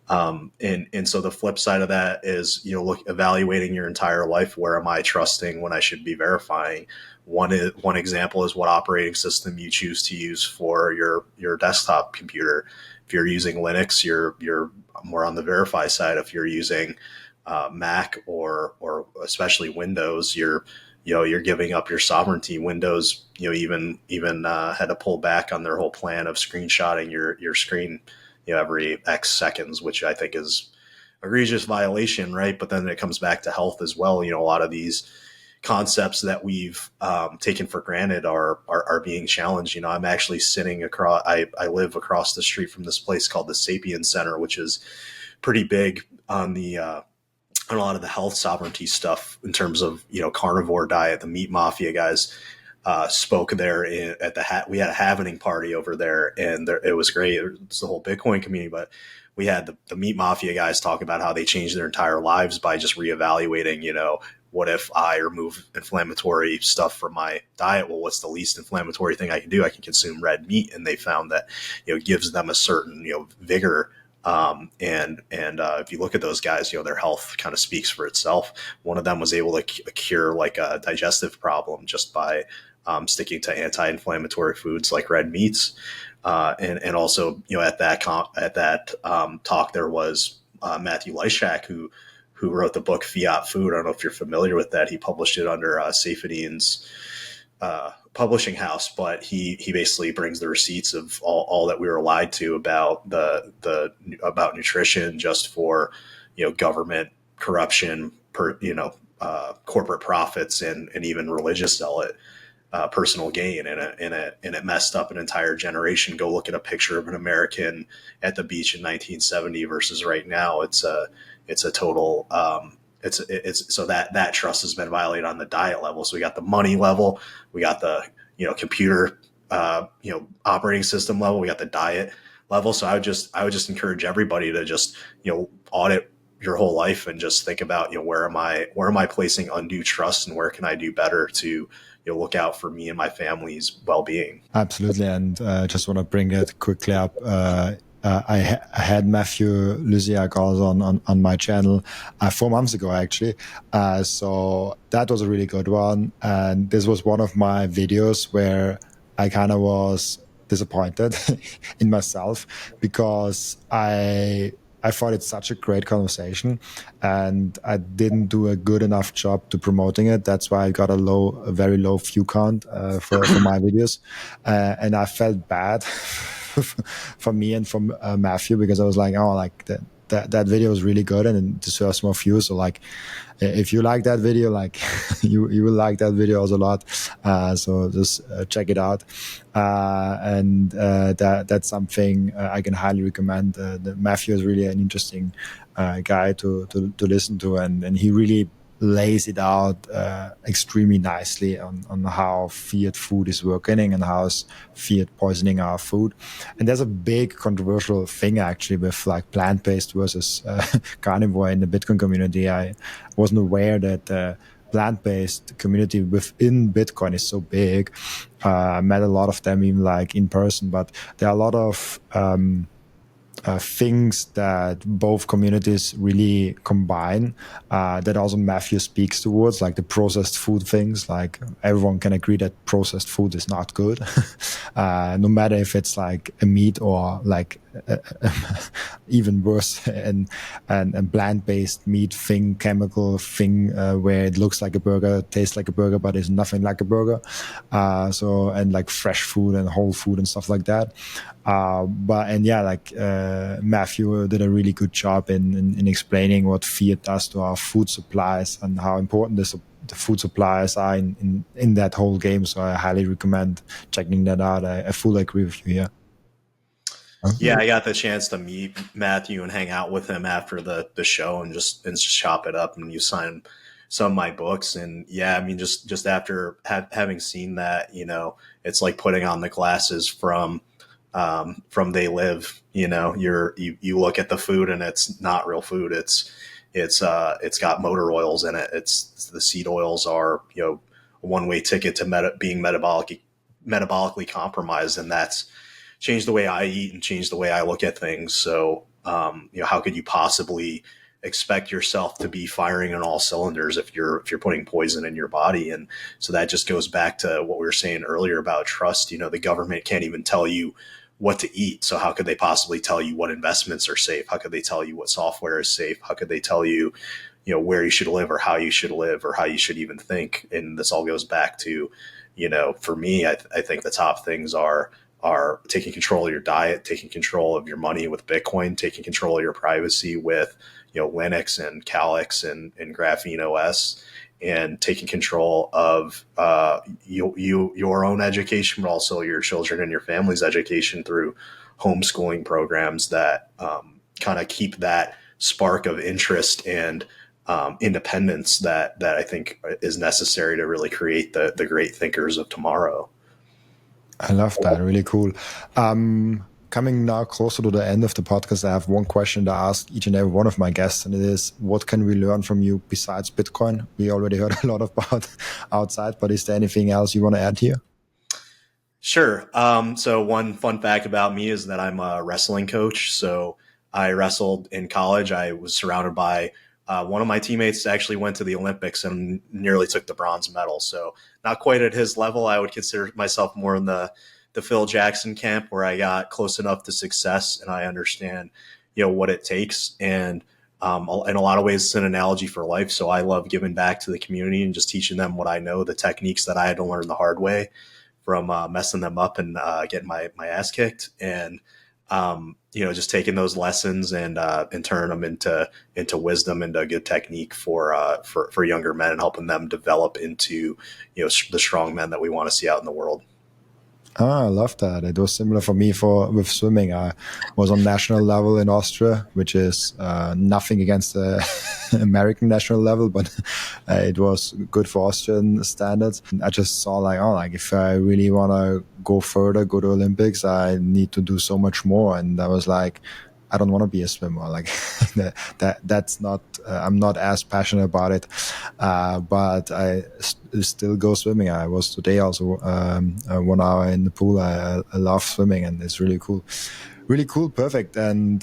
And so the flip side of that is, evaluating your entire life. Where am I trusting when I should be verifying? One example is what operating system you choose to use for your desktop computer. If you're using Linux, you're more on the verify side. If you're using Mac or especially Windows, you're giving up your sovereignty. Windows, even had to pull back on their whole plan of screenshotting your screen, every X seconds, which I think is egregious violation, right? But then it comes back to health as well. A lot of these concepts that we've taken for granted are being challenged. I'm actually sitting across. I live across the street from this place called the Sapien Center, which is pretty big on a lot of the health sovereignty stuff in terms of carnivore diet. The meat mafia guys spoke there we had a happening party over there, and it was great. It was the whole Bitcoin community, but we had the meat mafia guys talk about how they changed their entire lives by just reevaluating, what if I remove inflammatory stuff from my diet? Well, what's the least inflammatory thing I can do? I can consume red meat. And they found that, gives them a certain, vigor. And if you look at those guys, their health kind of speaks for itself. One of them was able to cure like a digestive problem just by sticking to anti-inflammatory foods like red meats. And also, at that talk, there was Matthew Lyshak, who wrote the book Fiat Food. I don't know if you're familiar with that. He published it under Seyfardine's publishing house, but he basically brings the receipts of all that we were lied to about about nutrition, just for government corruption, corporate profits, and even religious zealot personal gain, and it messed up an entire generation. Go look at a picture of an American at the beach in 1970 versus right now. It's a total it's so that trust has been violated on the diet level. So we got the money level, we got the computer operating system level, we got the diet level. So I would just encourage everybody to just, audit your whole life and just think about, where am I placing undue trust, and where can I do better to, look out for me and my family's well-being. Absolutely. And just want to bring it quickly up. I had Matthew Luziak also on my channel 4 months ago, actually. So that was a really good one. And this was one of my videos where I kind of was disappointed in myself, because I thought it's such a great conversation, and I didn't do a good enough job to promoting it. That's why I got a very low view count for my videos, and I felt bad for me and from Matthew, because I was like, oh, like that video was really good and it deserves more views. So like, if you like that video, like you will like that video also a lot. So just check it out. And that's something I can highly recommend. Matthew is really an interesting guy to listen to, and he really lays it out extremely nicely on how Fiat food is working and how Fiat poisoning our food. And there's a big controversial thing actually with like plant-based versus carnivore in the Bitcoin community. I wasn't aware that the plant-based community within Bitcoin is so big. I met a lot of them even like in person, but there are a lot of things that both communities really combine, that also Matthew speaks towards, like the processed food things. Like everyone can agree that processed food is not good, no matter if it's like a meat or like even worse, and plant-based meat thing, chemical thing, where it looks like a burger, tastes like a burger, but is nothing like a burger. So, and like fresh food and whole food and stuff like that. Matthew did a really good job in explaining what Fiat does to our food supplies and how important the food supplies are in that whole game. So I highly recommend checking that out. I fully agree with you here. Yeah, I got the chance to meet Matthew and hang out with him after the show and just chop it up, and you sign some of my books. And yeah, I mean, just after having seen that, it's like putting on the glasses from They Live. You look at the food and it's not real food. It's got motor oils in it. It's the seed oils are, a one-way ticket to being metabolically compromised, and that's changed the way I eat and changed the way I look at things. So, how could you possibly expect yourself to be firing on all cylinders if you're putting poison in your body? And so that just goes back to what we were saying earlier about trust. The government can't even tell you what to eat. So how could they possibly tell you what investments are safe? How could they tell you what software is safe? How could they tell you, where you should live or how you should live or how you should even think? And this all goes back to, for me, I think the top things are taking control of your diet, taking control of your money with Bitcoin, taking control of your privacy with, Linux and Calyx and Graphene OS, and taking control of your own education, but also your children and your family's education through homeschooling programs that kind of keep that spark of interest and independence that I think is necessary to really create the great thinkers of tomorrow. I love that. Really cool. Coming now closer to the end of the podcast, I have one question to ask each and every one of my guests, and it is, what can we learn from you besides Bitcoin? We already heard a lot about outside, but is there anything else you want to add here? Sure. So one fun fact about me is that I'm a wrestling coach. So I wrestled in college. I was surrounded by one of my teammates actually went to the Olympics and nearly took the bronze medal. So not quite at his level. I would consider myself more in the Phil Jackson camp, where I got close enough to success and I understand, what it takes. And in a lot of ways, it's an analogy for life. So I love giving back to the community and just teaching them what I know, the techniques that I had to learn the hard way from messing them up and getting my ass kicked. And just taking those lessons and turning them into wisdom, into a good technique for younger men, and helping them develop into the strong men that we want to see out in the world. I love that. It was similar for me with swimming. I was on national level in Austria, which is nothing against the American national level, but it was good for Austrian standards. I just saw like, oh, like if I really want to go further, go to Olympics, I need to do so much more. And I was like, I don't want to be a swimmer. Like that's not. I'm not as passionate about it, but I still go swimming. I was today also 1 hour in the pool. I love swimming, and it's really cool, really cool, perfect. And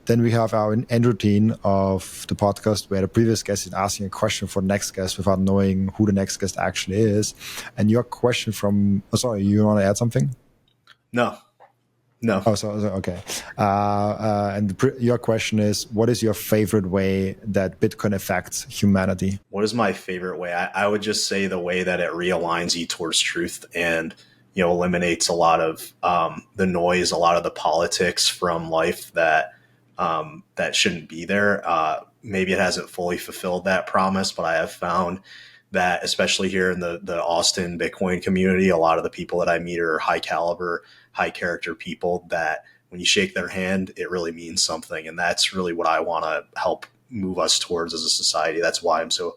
then we have our end routine of the podcast where the previous guest is asking a question for the next guest without knowing who the next guest actually is. And your question from, oh, sorry, you want to add something? No. Oh, so okay. And your question is, what is your favorite way that Bitcoin affects humanity? What is my favorite way? I would just say the way that it realigns you towards truth and, eliminates a lot of the noise, a lot of the politics from life that shouldn't be there. Maybe it hasn't fully fulfilled that promise, but I have found that, especially here in the Austin Bitcoin community, a lot of the people that I meet are high caliber, high character people that when you shake their hand, it really means something. And that's really what I want to help move us towards as a society. That's why I'm so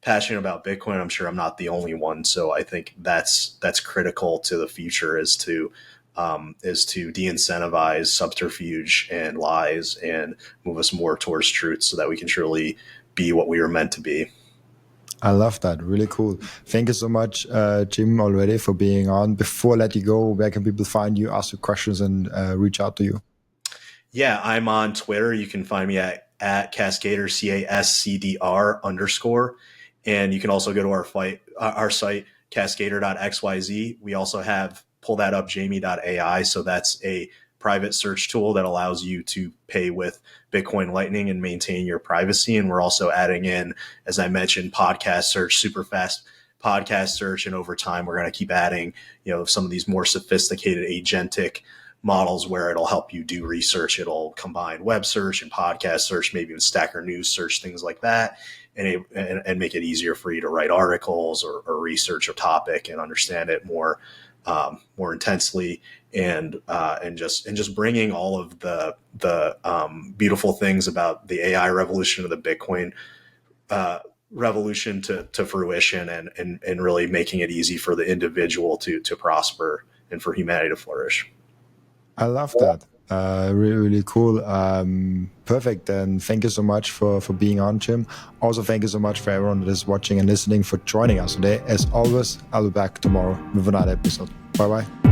passionate about Bitcoin. I'm sure I'm not the only one. So I think that's critical to the future is to de-incentivize subterfuge and lies and move us more towards truth so that we can truly be what we were meant to be. I love that. Really cool. Thank you so much, Jim, already for being on. Before I let you go, where can people find you, ask you questions, and reach out to you? Yeah, I'm on Twitter. You can find me at Cascader, CASCDR_. And you can also go to our site, cascader.xyz. We also have pull that up, jamie.ai. So that's a private search tool that allows you to pay with Bitcoin Lightning and maintain your privacy. And we're also adding in, as I mentioned, podcast search, super fast podcast search. And over time, we're going to keep adding, some of these more sophisticated agentic models where it'll help you do research. It'll combine web search and podcast search, maybe even Stacker News search, things like that, and make it easier for you to write articles or research a topic and understand it more intensely, and just bringing all of the beautiful things about the AI revolution of the Bitcoin revolution to fruition, and really making it easy for the individual to prosper and for humanity to flourish. I love that. Really, really cool. Perfect. And thank you so much for being on, Jim. Also, thank you so much for everyone that is watching and listening for joining us today. As always, I'll be back tomorrow with another episode. Bye-bye.